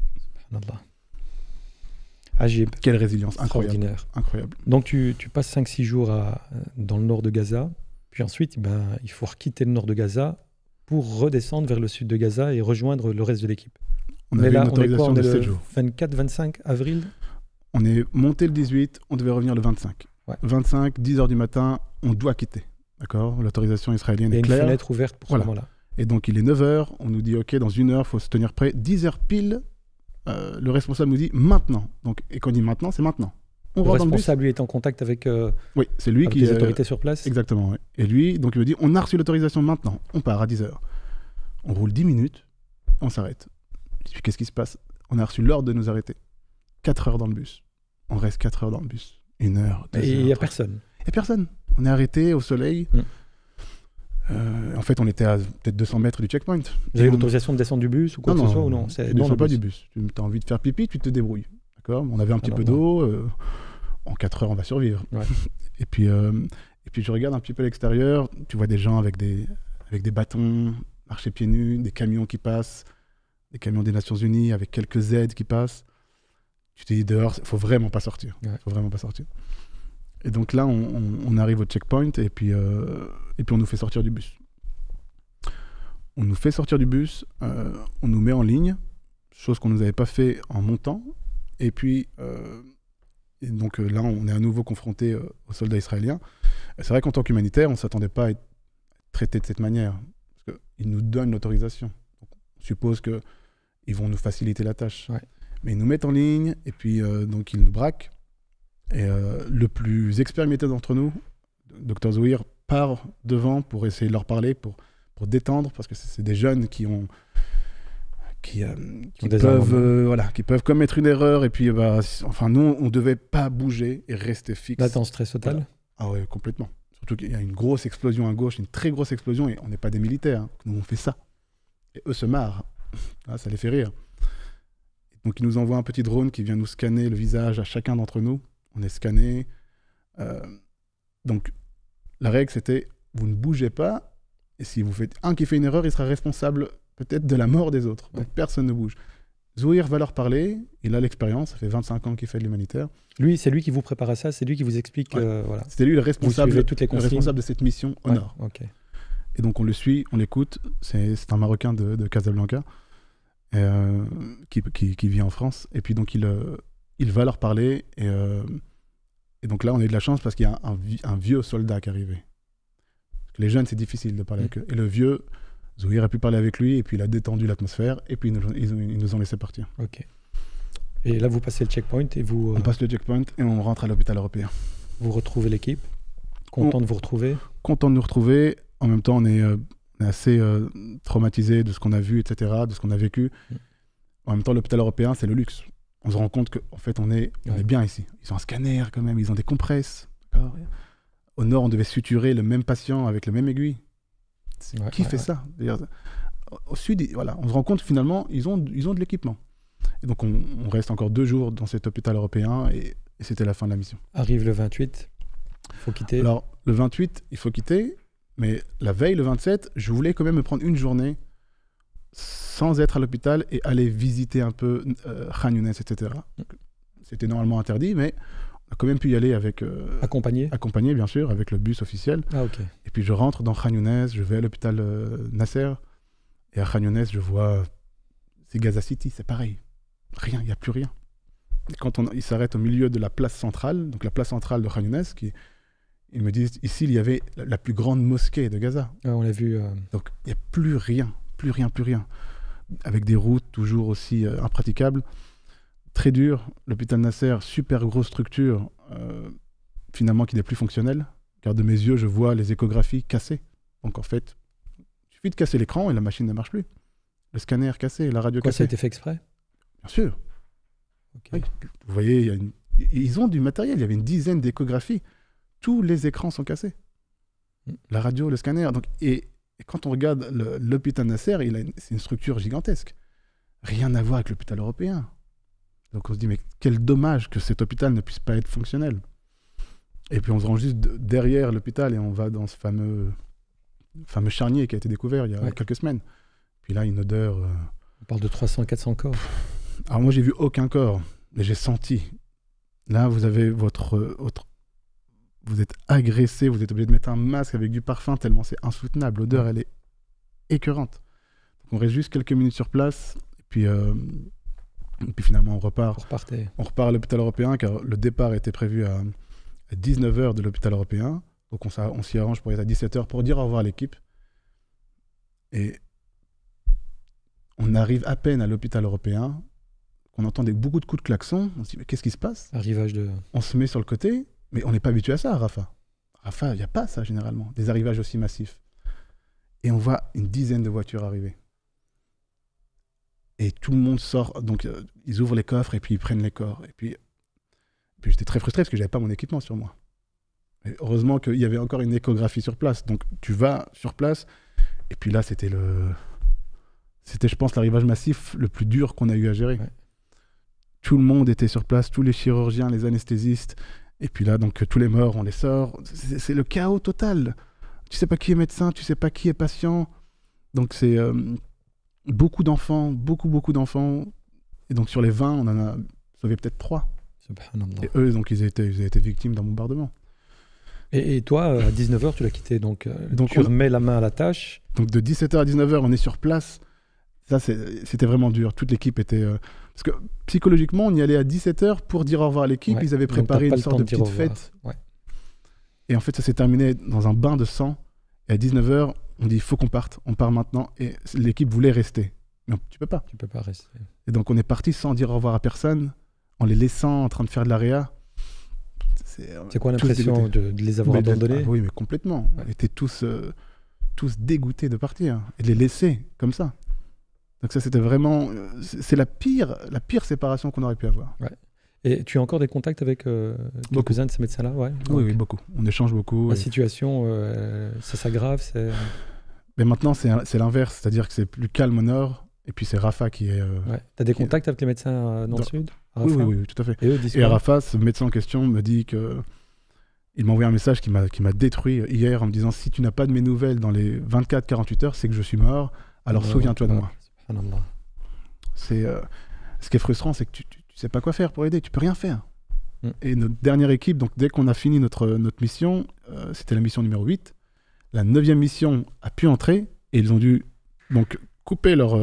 Ajib. Quelle résilience, incroyable. Donc tu passes 5-6 jours dans le nord de Gaza, puis ensuite il faut quitter le nord de Gaza pour redescendre vers le sud de Gaza et rejoindre le reste de l'équipe. On avait une autorisation de 7 jours. 24-25 avril. On est monté le 18, on devait revenir le 25. Ouais. 25, 10h du matin, on doit quitter. D'accord ? L'autorisation israélienne est claire. Il y a une fenêtre ouverte pour ce moment-là. Et donc il est 9h, on nous dit ok, dans 1 heure, il faut se tenir prêt. 10h pile, le responsable nous dit maintenant. Donc, et quand on dit maintenant, c'est maintenant. Le responsable, lui, est en contact avec, oui, c'est lui avec les autorités sur place. Exactement, oui. Et lui, donc il me dit, on a reçu l'autorisation maintenant, on part à 10h. On roule 10 minutes, on s'arrête. Puis qu'est-ce qui se passe ? On a reçu l'ordre de nous arrêter. 4 heures dans le bus. On reste 4 heures dans le bus. 1 heure, 2 heures. Et il n'y a personne. Il n'y a personne. On est arrêté au soleil. En fait, on était à peut-être 200 mètres du checkpoint. Vous avez l'autorisation de descendre du bus ou quoi que ce soit ou non ? Tu ne descends pas du bus. Tu as envie de faire pipi, tu te débrouilles. D'accord ? On avait un petit peu d'eau. En 4 heures, on va survivre. Ouais. Et puis je regarde un petit peu à l'extérieur. Tu vois des gens avec des bâtons, marcher pieds nus, des camions qui passent, des camions des Nations Unies avec quelques aides qui passent. Tu te dis dehors, il faut vraiment pas sortir. Faut vraiment pas sortir. Et donc là, on arrive au checkpoint et puis on nous fait sortir du bus. On nous fait sortir du bus, on nous met en ligne, chose qu'on nous avait pas fait en montant. Et puis Et donc là, on est à nouveau confronté aux soldats israéliens. Et c'est vrai qu'en tant qu'humanitaire, on ne s'attendait pas à être traité de cette manière. Parce qu'ils nous donnent l'autorisation. Donc, on suppose qu'ils vont nous faciliter la tâche. Ouais. Mais ils nous mettent en ligne, et puis donc ils nous braquent. Et le plus expérimenté d'entre nous, Dr Zouhir, part devant pour essayer de leur parler, pour détendre, parce que c'est des jeunes qui peuvent commettre une erreur. Et puis, nous, on ne devait pas bouger et rester fixe. Là, t'es en stress total. Voilà. Ah ouais, complètement. Surtout qu'il y a une grosse explosion à gauche, une très grosse explosion, et on n'est pas des militaires. Hein. Nous, on fait ça. Et eux se marrent. Ah, ça les fait rire. Donc, ils nous envoient un petit drone qui vient nous scanner le visage à chacun d'entre nous. On est scanné. Donc, la règle, c'était, vous ne bougez pas, et si vous faites un qui fait une erreur, il sera responsable peut-être de la mort des autres. Donc, personne ne bouge. Zouhir va leur parler, il a l'expérience, ça fait 25 ans qu'il fait de l'humanitaire. Lui, c'est lui qui vous prépare à ça, c'est lui qui vous explique. Voilà. C'était lui le responsable de cette mission au nord. Okay. Et donc on le suit, on l'écoute, c'est un Marocain de Casablanca qui vit en France. Et puis donc il va leur parler, et donc là on a eu de la chance parce qu'il y a un vieux soldat qui est arrivé. Parce que les jeunes, c'est difficile de parler avec eux. Et le vieux, Zouhir a pu parler avec lui, et puis il a détendu l'atmosphère, et puis ils nous ont laissé partir. Ok. Et là, vous passez le checkpoint et vous... On passe le checkpoint et on rentre à l'hôpital européen. Vous retrouvez l'équipe. Content de vous retrouver. Content de nous retrouver. En même temps, on est assez traumatisé de ce qu'on a vu, etc., de ce qu'on a vécu. En même temps, l'hôpital européen, c'est le luxe. On se rend compte qu'en fait, on est bien ici. Ils ont un scanner quand même, ils ont des compresses. Au nord, on devait suturer le même patient avec la même aiguille. Qui fait ça? Au sud, voilà, on se rend compte que finalement, ils ont de l'équipement. Et donc, on reste encore 2 jours dans cet hôpital européen, et c'était la fin de la mission. Arrive le 28, il faut quitter. Alors, le 28, il faut quitter, mais la veille, le 27, je voulais quand même me prendre une journée sans être à l'hôpital et aller visiter un peu Khan Younes, etc. C'était normalement interdit, mais on a quand même pu y aller avec... Accompagné, bien sûr, avec le bus officiel. Ah, ok. Et puis, je rentre dans Khan Younes, je vais à l'hôpital Nasser, et à Khan Younes, je vois... C'est Gaza City, c'est pareil. Rien, il n'y a plus rien. Et quand il s'arrête au milieu de la place centrale, donc la place centrale de Khan Younes, ils me disent, ici, il y avait la plus grande mosquée de Gaza. Ah, on l'a vu. Donc, il n'y a plus rien. Avec des routes toujours aussi impraticables. Très dur. L'hôpital Nasser, super grosse structure, finalement, qui n'est plus fonctionnelle. Car de mes yeux, je vois les échographies cassées. Donc, en fait, il suffit de casser l'écran et la machine ne marche plus. Le scanner cassé, la radio cassée. Ça a été fait exprès? Bien sûr. Okay. Oui. Vous voyez, ils ont du matériel. Il y avait une dizaine d'échographies. Tous les écrans sont cassés. La radio, le scanner. Donc, et quand on regarde l'hôpital Nasser, c'est une structure gigantesque. Rien à voir avec l'hôpital européen. Donc on se dit, mais quel dommage que cet hôpital ne puisse pas être fonctionnel. Et puis on se rend juste derrière l'hôpital et on va dans ce fameux charnier qui a été découvert il y a quelques semaines. Puis là, une odeur... On parle de 300-400 corps. Alors moi, j'ai vu aucun corps, mais j'ai senti. Là, vous avez vous êtes agressé, vous êtes obligé de mettre un masque avec du parfum tellement c'est insoutenable. L'odeur, elle est écœurante. Donc on reste juste quelques minutes sur place, et puis finalement on repart. On repart à l'hôpital européen, car le départ était prévu à 19h de l'hôpital européen. Donc on s'y arrange pour être à 17h pour dire au revoir à l'équipe. Et on arrive à peine à l'hôpital européen, on entend beaucoup de coups de klaxon, on se dit mais qu'est-ce qui se passe? On se met sur le côté, mais on n'est pas habitué à ça à Rafah. Rafah, il n'y a pas ça généralement, des arrivages aussi massifs. Et on voit une dizaine de voitures arriver. Et tout le monde sort, donc ils ouvrent les coffres et puis ils prennent les corps. Et puis j'étais très frustré parce que je n'avais pas mon équipement sur moi. Et heureusement qu'il y avait encore une échographie sur place. Donc tu vas sur place, et puis là c'était je pense, l'arrivage massif le plus dur qu'on a eu à gérer. Ouais. Tout le monde était sur place, tous les chirurgiens, les anesthésistes. Et puis là, donc, tous les morts, on les sort. C'est le chaos total. Tu sais pas qui est médecin, tu sais pas qui est patient. Donc, c'est beaucoup d'enfants. Et donc, sur les 20, on en a sauvé peut-être 3. Et eux, donc, ils ont été victimes d'un bombardement. Et toi, à 19h, tu l'as quitté. Donc tu remets la main à la tâche. Donc, de 17h à 19h, on est sur place. Ça, c'était vraiment dur. Toute l'équipe était... Parce que psychologiquement, on y allait à 17h pour dire au revoir à l'équipe. Ils avaient préparé une sorte de petite fête. Ouais. Et en fait, ça s'est terminé dans un bain de sang. Et à 19h, on dit, il faut qu'on parte. On part maintenant. Et l'équipe voulait rester. Mais tu peux pas. Tu peux pas rester. Et donc, on est parti sans dire au revoir à personne, en les laissant en train de faire de l'aréa. C'est quoi l'impression de les avoir abandonnés? Oui, mais complètement. Ouais. On était tous dégoûtés de partir et de les laisser comme ça. Donc ça, c'était vraiment... C'est la pire séparation qu'on aurait pu avoir. Ouais. Et tu as encore des contacts avec quelques-uns de ces médecins-là? Ouais. Oui, beaucoup. On échange beaucoup. La situation, ça s'aggrave? Mais maintenant, c'est l'inverse. C'est-à-dire que c'est plus calme au nord. Et puis c'est Rafa qui est... Ouais. Tu as des contacts avec les médecins dans le sud? Oui, tout à fait. Et Rafa, ce médecin en question, me dit que... Il m'a envoyé un message qui m'a détruit hier en me disant, si tu n'as pas de mes nouvelles dans les 24-48 heures, c'est que je suis mort. Alors souviens-toi de moi. Ce qui est frustrant, c'est que tu sais pas quoi faire pour aider, tu peux rien faire. Et notre dernière équipe, donc dès qu'on a fini notre mission, c'était la mission numéro 8, la 9e mission a pu entrer et ils ont dû donc couper leur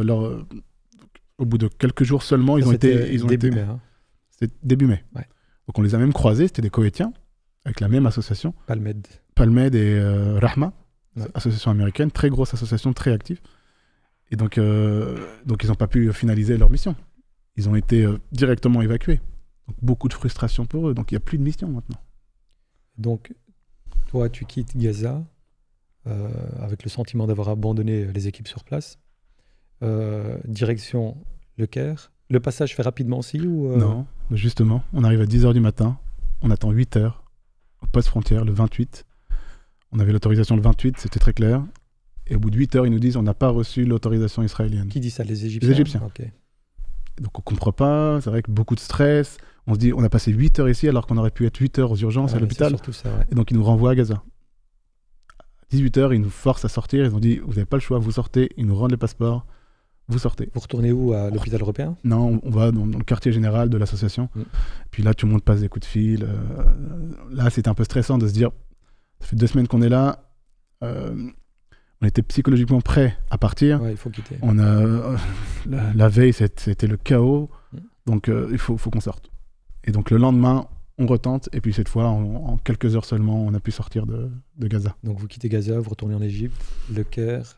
au bout de quelques jours seulement, ils ont été début mai. Hein. C'était début mai. Ouais. Donc on les a même croisés, c'était des Koweïtiens avec la même association. Palmed et Rahma, association américaine, très grosse association, très active. Et donc ils n'ont pas pu finaliser leur mission. Ils ont été directement évacués. Donc, beaucoup de frustration pour eux. Donc, il n'y a plus de mission maintenant. Donc, toi, tu quittes Gaza avec le sentiment d'avoir abandonné les équipes sur place. Direction Le Caire. Le passage fait rapidement aussi ou Non, justement. On arrive à 10h du matin. On attend 8h au poste frontière, le 28. On avait l'autorisation le 28, c'était très clair. Et au bout de 8 heures, ils nous disent on n'a pas reçu l'autorisation israélienne. Qui dit ça? Les Égyptiens? Les Égyptiens. Okay. Donc on ne comprend pas, c'est vrai que beaucoup de stress. On se dit on a passé 8 heures ici alors qu'on aurait pu être 8 heures aux urgences à l'hôpital. Ça, ouais. Et donc ils nous renvoient à Gaza. À 18 heures, ils nous forcent à sortir. Ils ont dit vous n'avez pas le choix, vous sortez. Ils nous rendent les passeports, vous sortez. Vous retournez où? À l'hôpital européen? Non, on va dans le quartier général de l'association. Puis là, tout le monde passe des coups de fil. Là, c'était un peu stressant de se dire ça fait 2 semaines qu'on est là. On était psychologiquement prêts à partir. Ouais, il faut quitter. La veille, c'était le chaos. Donc, il faut qu'on sorte. Et donc, le lendemain, on retente. Et puis, cette fois, en quelques heures seulement, on a pu sortir de Gaza. Donc, vous quittez Gaza, vous retournez en Égypte. Le Caire.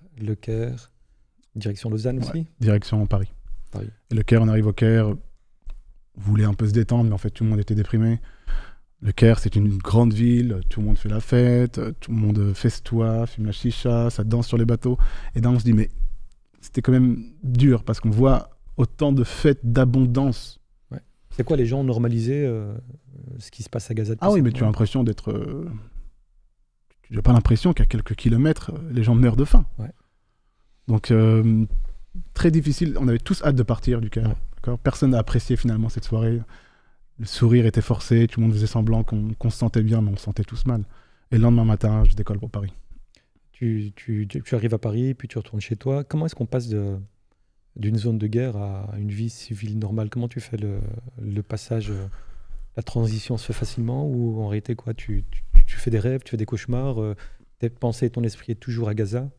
Direction Lausanne aussi? Direction Paris. Et le Caire, on arrive au Caire. On voulait un peu se détendre, mais en fait, tout le monde était déprimé. Le Caire, c'est une grande ville, tout le monde fait la fête, tout le monde festoie, fume la chicha, ça danse sur les bateaux. Et là, on se dit, mais c'était quand même dur parce qu'on voit autant de fêtes, d'abondance. Ouais. C'est quoi, les gens ont normalisé ce qui se passe à Gaza? Ah oui, mais tu as l'impression d'être... tu n'as pas l'impression qu'à quelques kilomètres, les gens meurent de faim. Ouais. Donc, très difficile. On avait tous hâte de partir du Caire. Ouais. Personne n'a apprécié finalement cette soirée. Le sourire était forcé, tout le monde faisait semblant qu'on se sentait bien, mais on se sentait tous mal. Et le lendemain matin, je décolle pour Paris. Tu arrives à Paris, puis tu retournes chez toi. Comment est-ce qu'on passe d'une zone de guerre à une vie civile normale? Comment tu fais le passage? La transition se fait facilement ou en réalité, quoi, tu fais des rêves, tu fais des cauchemars, tes pensées et ton esprit est toujours à Gaza?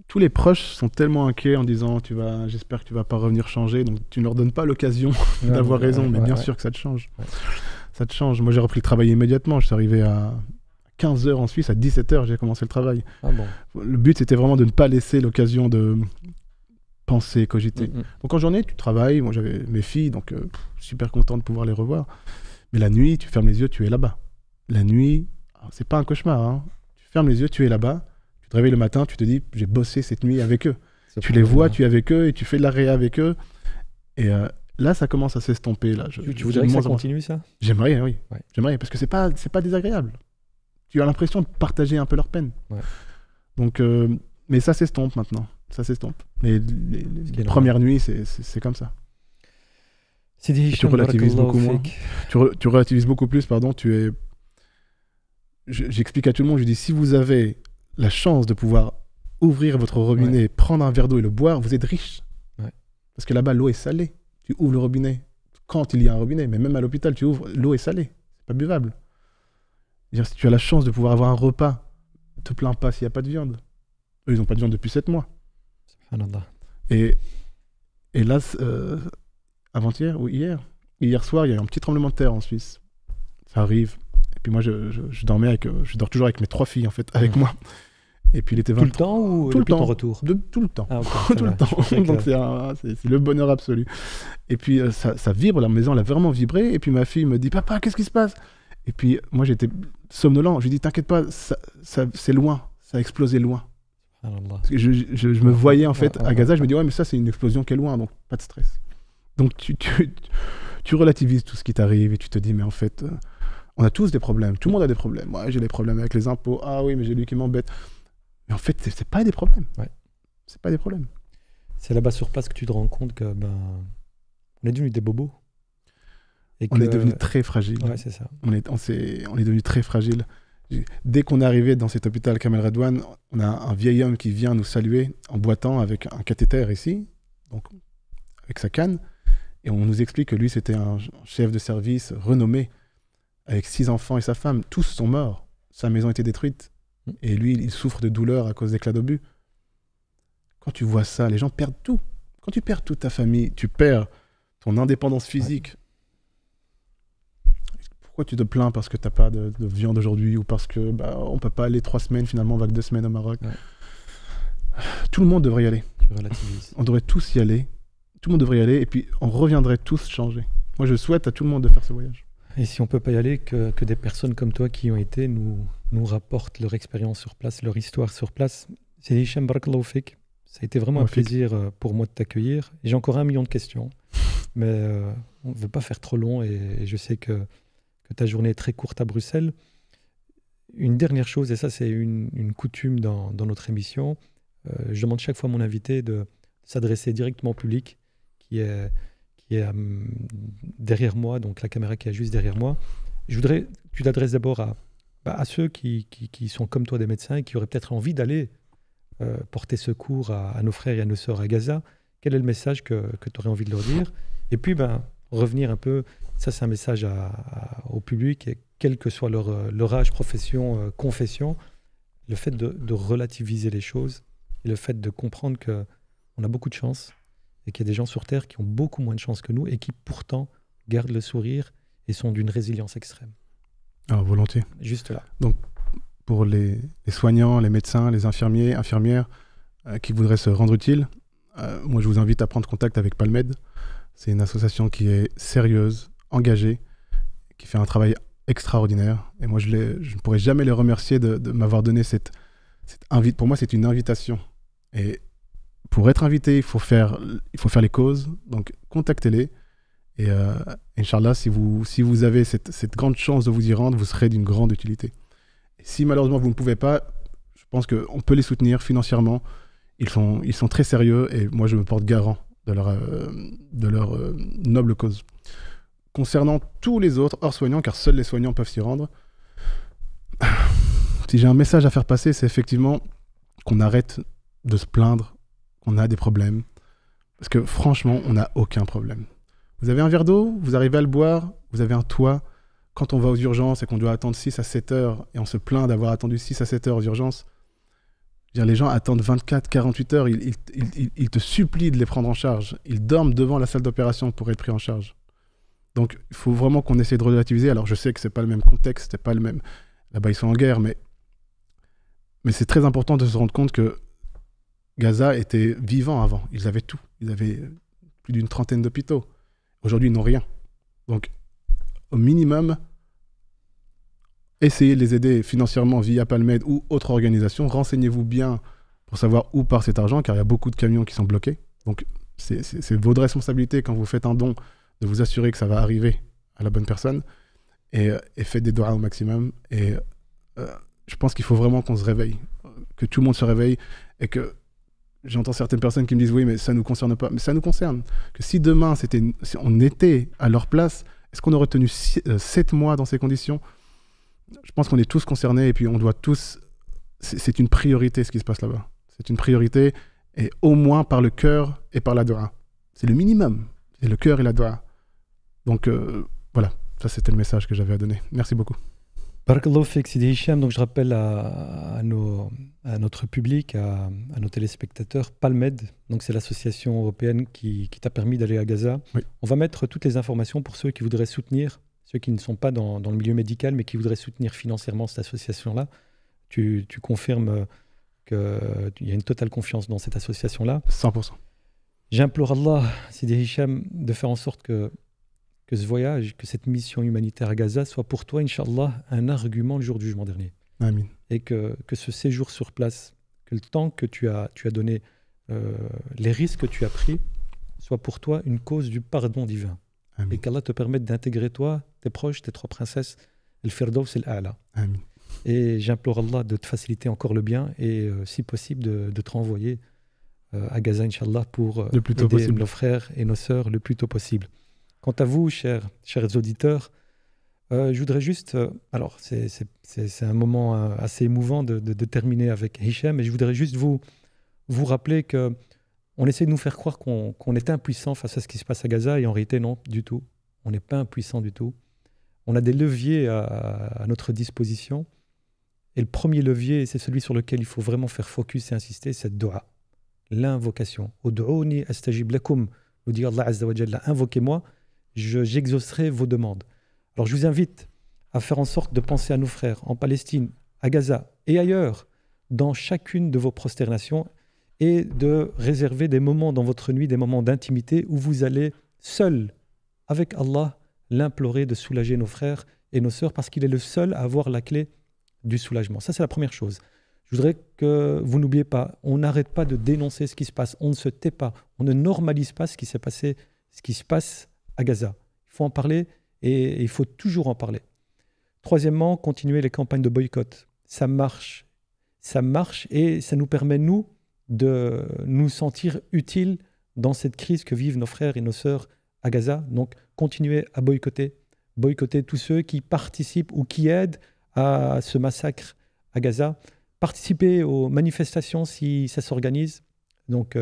Tous les proches sont tellement inquiets en disant j'espère que tu vas pas revenir changer, donc tu ne leur donnes pas l'occasion d'avoir raison, mais bien sûr que ça te change. Ouais. Ça te change. Moi j'ai repris le travail immédiatement, je suis arrivé à 15h en Suisse, à 17h j'ai commencé le travail. Ah bon. Le but c'était vraiment de ne pas laisser l'occasion de penser, cogiter. Donc en journée tu travailles, moi j'avais mes filles, donc super content de pouvoir les revoir. Mais la nuit, tu fermes les yeux, tu es là-bas. La nuit, c'est pas un cauchemar, hein. Tu fermes les yeux, tu es là-bas. Tu te réveilles le matin, tu te dis, j'ai bossé cette nuit avec eux. Tu les vois, tu es avec eux et tu fais de la réa avec eux. Et là, ça commence à s'estomper. Là. Tu voudrais que ça continue, ça? J'aimerais, oui. Ouais. J'aimerais, parce que c'est pas désagréable. Tu as l'impression de partager un peu leur peine. Ouais. Donc, mais ça s'estompe maintenant. Ça s'estompe. Les premières nuits, c'est comme ça. Tu relativises beaucoup moins. Tu relativises beaucoup plus, pardon. J'explique à tout le monde, je dis, si vous avez la chance de pouvoir ouvrir votre robinet, prendre un verre d'eau et le boire, vous êtes riche. Ouais. Parce que là-bas, l'eau est salée. Tu ouvres le robinet quand il y a un robinet, mais même à l'hôpital, tu ouvres, l'eau est salée. C'est pas buvable. C'est-à-dire, si tu as la chance de pouvoir avoir un repas, ne te plains pas s'il n'y a pas de viande. Eux, ils n'ont pas de viande depuis 7 mois. Subhanallah. Et là, avant-hier ou hier soir, il y a eu un petit tremblement de terre en Suisse. Ça arrive. Et puis moi, je dors toujours avec mes 3 filles, en fait, avec moi. Et puis il était 20... Tout le temps ou tout depuis le temps. ton retour? Tout le temps. Ah, okay, tout le temps. Donc c'est le bonheur absolu. Et puis ça vibre, la maison elle a vraiment vibré. Et puis ma fille me dit, papa, qu'est-ce qui se passe? Et puis moi j'étais somnolent. Je lui dis, t'inquiète pas, c'est loin, ça a explosé loin. Parce que je me voyais en fait à Gaza, je me dis, ouais, mais ça c'est une explosion qui est loin, donc pas de stress. Donc tu relativises tout ce qui t'arrive et tu te dis, mais en fait, on a tous des problèmes. Tout le monde a des problèmes. Moi j'ai des problèmes avec les impôts. Ah oui, mais j'ai lui qui m'embête. Mais en fait, c'est pas des problèmes. Ouais. C'est pas des problèmes. C'est là-bas sur place que tu te rends compte que on est devenus des bobos. Et on est devenus très fragiles. Ouais, c'est ça. On est devenus très fragiles. Dès qu'on est arrivé dans cet hôpital Kamel Redouane, on a un vieil homme qui vient nous saluer en boitant avec un cathéter ici, donc avec sa canne, et on nous explique que lui c'était un chef de service renommé avec 6 enfants et sa femme. Tous sont morts. Sa maison a été détruite. Et lui, il souffre de douleur à cause d'éclats d'obus. Quand tu vois ça, les gens perdent tout. Quand tu perds toute ta famille, tu perds ton indépendance physique. Pourquoi tu te plains parce que tu n'as pas de viande aujourd'hui ou parce que on ne peut pas aller 3 semaines, finalement on va que 2 semaines au Maroc. Tout le monde devrait y aller. Tu relativises. On devrait tous y aller. Tout le monde devrait y aller et puis on reviendrait tous changer. Moi, je souhaite à tout le monde de faire ce voyage. Et si on ne peut pas y aller, que des personnes comme toi qui y ont été nous rapportent leur expérience sur place, leur histoire sur place. C'est Hicham, barakallahu fik. Ça a été vraiment un plaisir pour moi de t'accueillir. Et j'ai encore 1 million de questions, mais on ne veut pas faire trop long et je sais que ta journée est très courte à Bruxelles. Une dernière chose, et ça c'est une coutume dans notre émission, je demande chaque fois à mon invité de s'adresser directement au public qui est derrière moi, donc la caméra qui est juste derrière moi. Je voudrais que tu t'adresses d'abord à ceux qui sont comme toi des médecins et qui auraient peut-être envie d'aller porter secours à nos frères et à nos sœurs à Gaza. Quel est le message que tu aurais envie de leur dire? Et puis revenir un peu, ça c'est un message au public, et quel que soit leur âge, profession, confession, le fait de relativiser les choses et le fait de comprendre qu'on a beaucoup de chance et qu'il y a des gens sur Terre qui ont beaucoup moins de chance que nous et qui pourtant gardent le sourire et sont d'une résilience extrême. Ah, volontiers. Juste là. Donc, pour les soignants, les médecins, les infirmières qui voudraient se rendre utiles, moi je vous invite à prendre contact avec Palmed. C'est une association qui est sérieuse, engagée, qui fait un travail extraordinaire. Et moi je ne pourrais jamais les remercier de m'avoir donné cette pour moi c'est une invitation. Et pour être invité, il faut faire les causes. Donc contactez-les. Et Inch'Allah, si vous avez cette grande chance de vous y rendre, vous serez d'une grande utilité. Et si malheureusement vous ne pouvez pas, je pense qu'on peut les soutenir financièrement. Ils sont très sérieux et moi je me porte garant de leur noble cause. Concernant tous les autres hors soignants, car seuls les soignants peuvent s'y rendre, si j'ai un message à faire passer, c'est effectivement qu'on arrête de se plaindre qu'on a des problèmes. Parce que franchement, on n'a aucun problème. Vous avez un verre d'eau, vous arrivez à le boire, vous avez un toit. Quand on va aux urgences et qu'on doit attendre 6 à 7 heures, et on se plaint d'avoir attendu 6 à 7 heures aux urgences, les gens attendent 24, 48 heures, ils te supplient de les prendre en charge. Ils dorment devant la salle d'opération pour être pris en charge. Donc, il faut vraiment qu'on essaie de relativiser. Alors, je sais que ce n'est pas le même contexte, c'est pas le même... Là-bas, ils sont en guerre, mais c'est très important de se rendre compte que Gaza était vivant avant. Ils avaient tout. Ils avaient plus d'une 30aine d'hôpitaux. Aujourd'hui, ils n'ont rien. Donc, au minimum, essayez de les aider financièrement via Palmed ou autre organisation. Renseignez-vous bien pour savoir où part cet argent, car il y a beaucoup de camions qui sont bloqués. Donc, c'est votre responsabilité quand vous faites un don de vous assurer que ça va arriver à la bonne personne et faites des doigts au maximum. Et je pense qu'il faut vraiment qu'on se réveille, que tout le monde se réveille et que j'entends certaines personnes qui me disent oui, mais ça ne nous concerne pas. Mais ça nous concerne. Que si demain, si on était à leur place, est-ce qu'on aurait tenu 7 mois dans ces conditions ? Je pense qu'on est tous concernés et puis on doit tous... C'est une priorité ce qui se passe là-bas. C'est une priorité et au moins par le cœur et par la doua. C'est le minimum. C'est le cœur et la doua. Donc voilà, ça c'était le message que j'avais à donner. Merci beaucoup. Barakallahu fik, Sidi Hicham. Donc je rappelle à notre public, à nos téléspectateurs, Palmed, donc c'est l'association européenne qui t'a permis d'aller à Gaza. Oui. On va mettre toutes les informations pour ceux qui voudraient soutenir, ceux qui ne sont pas dans le milieu médical, mais qui voudraient soutenir financièrement cette association-là. Tu confirmes qu'il y a une totale confiance dans cette association-là. 100%. J'implore Allah, Sidi Hicham, de faire en sorte que ce voyage, que cette mission humanitaire à Gaza soit pour toi, Inch'Allah, un argument le jour du jugement dernier. Amin. Et que ce séjour sur place, que le temps que tu as donné, les risques que tu as pris, soit pour toi une cause du pardon divin. Amin. Et qu'Allah te permette d'intégrer toi, tes proches, tes 3 princesses, le Firdaus et l'A'la. Amin. Et j'implore Allah de te faciliter encore le bien et, si possible, de te renvoyer à Gaza, Inch'Allah, pour aider nos frères et nos sœurs le plus tôt possible. Quant à vous, chers auditeurs, je voudrais juste... alors, c'est un moment assez émouvant de terminer avec Hicham, et je voudrais juste vous rappeler qu'on essaie de nous faire croire qu'on est impuissant face à ce qui se passe à Gaza, et en réalité, non, du tout. On n'est pas impuissant du tout. On a des leviers à notre disposition, et le premier levier, c'est celui sur lequel il faut vraiment faire focus et insister, c'est le dua, l'invocation. « Ud'ouni astajib lakum » nous dit Allah Azza wa Jalla, invoquez-moi, j'exaucerai vos demandes. Alors je vous invite à faire en sorte de penser à nos frères en Palestine, à Gaza et ailleurs, dans chacune de vos prosternations, et de réserver des moments dans votre nuit, des moments d'intimité où vous allez seul, avec Allah, l'implorer de soulager nos frères et nos sœurs, parce qu'il est le seul à avoir la clé du soulagement. Ça, c'est la première chose. Je voudrais que vous n'oubliez pas, on n'arrête pas de dénoncer ce qui se passe, on ne se tait pas, on ne normalise pas ce qui s'est passé, ce qui se passe à Gaza. Il faut en parler et il faut toujours en parler. Troisièmement, continuer les campagnes de boycott. Ça marche et ça nous permet, nous, de nous sentir utiles dans cette crise que vivent nos frères et nos sœurs à Gaza. Donc, continuer à boycotter tous ceux qui participent ou qui aident à ce massacre à Gaza. Participer aux manifestations si ça s'organise. Donc,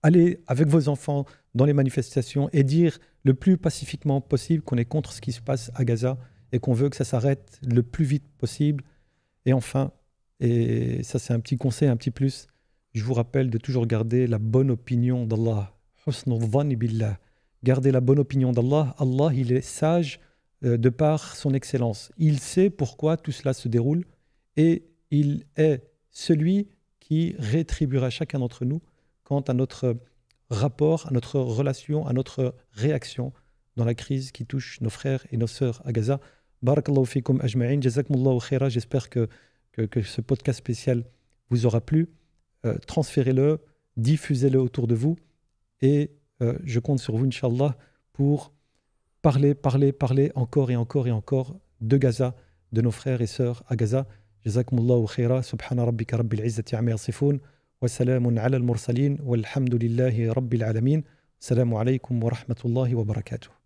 allez avec vos enfants dans les manifestations et dire le plus pacifiquement possible qu'on est contre ce qui se passe à Gaza et qu'on veut que ça s'arrête le plus vite possible. Et enfin, et ça c'est un petit conseil, un petit plus, je vous rappelle de toujours garder la bonne opinion d'Allah. Husnul dhanni billah. Gardez la bonne opinion d'Allah. Allah, il est sage de par son excellence. Il sait pourquoi tout cela se déroule et il est celui qui rétribuera chacun d'entre nous quant à notre rapport, à notre relation, à notre réaction dans la crise qui touche nos frères et nos sœurs à Gaza. Barakallahu fikum ajma'in, jazakumullahu khaira. J'espère que ce podcast spécial vous aura plu. Transférez-le, diffusez-le autour de vous et je compte sur vous, Inch'Allah, pour parler encore et encore et encore de Gaza, de nos frères et sœurs à Gaza. Jazakumullahu khaira. Subhana rabbika rabbil izzati amma yasifun. وسلام على المرسلين والحمد لله رب العالمين. السلام عليكم ورحمة الله وبركاته.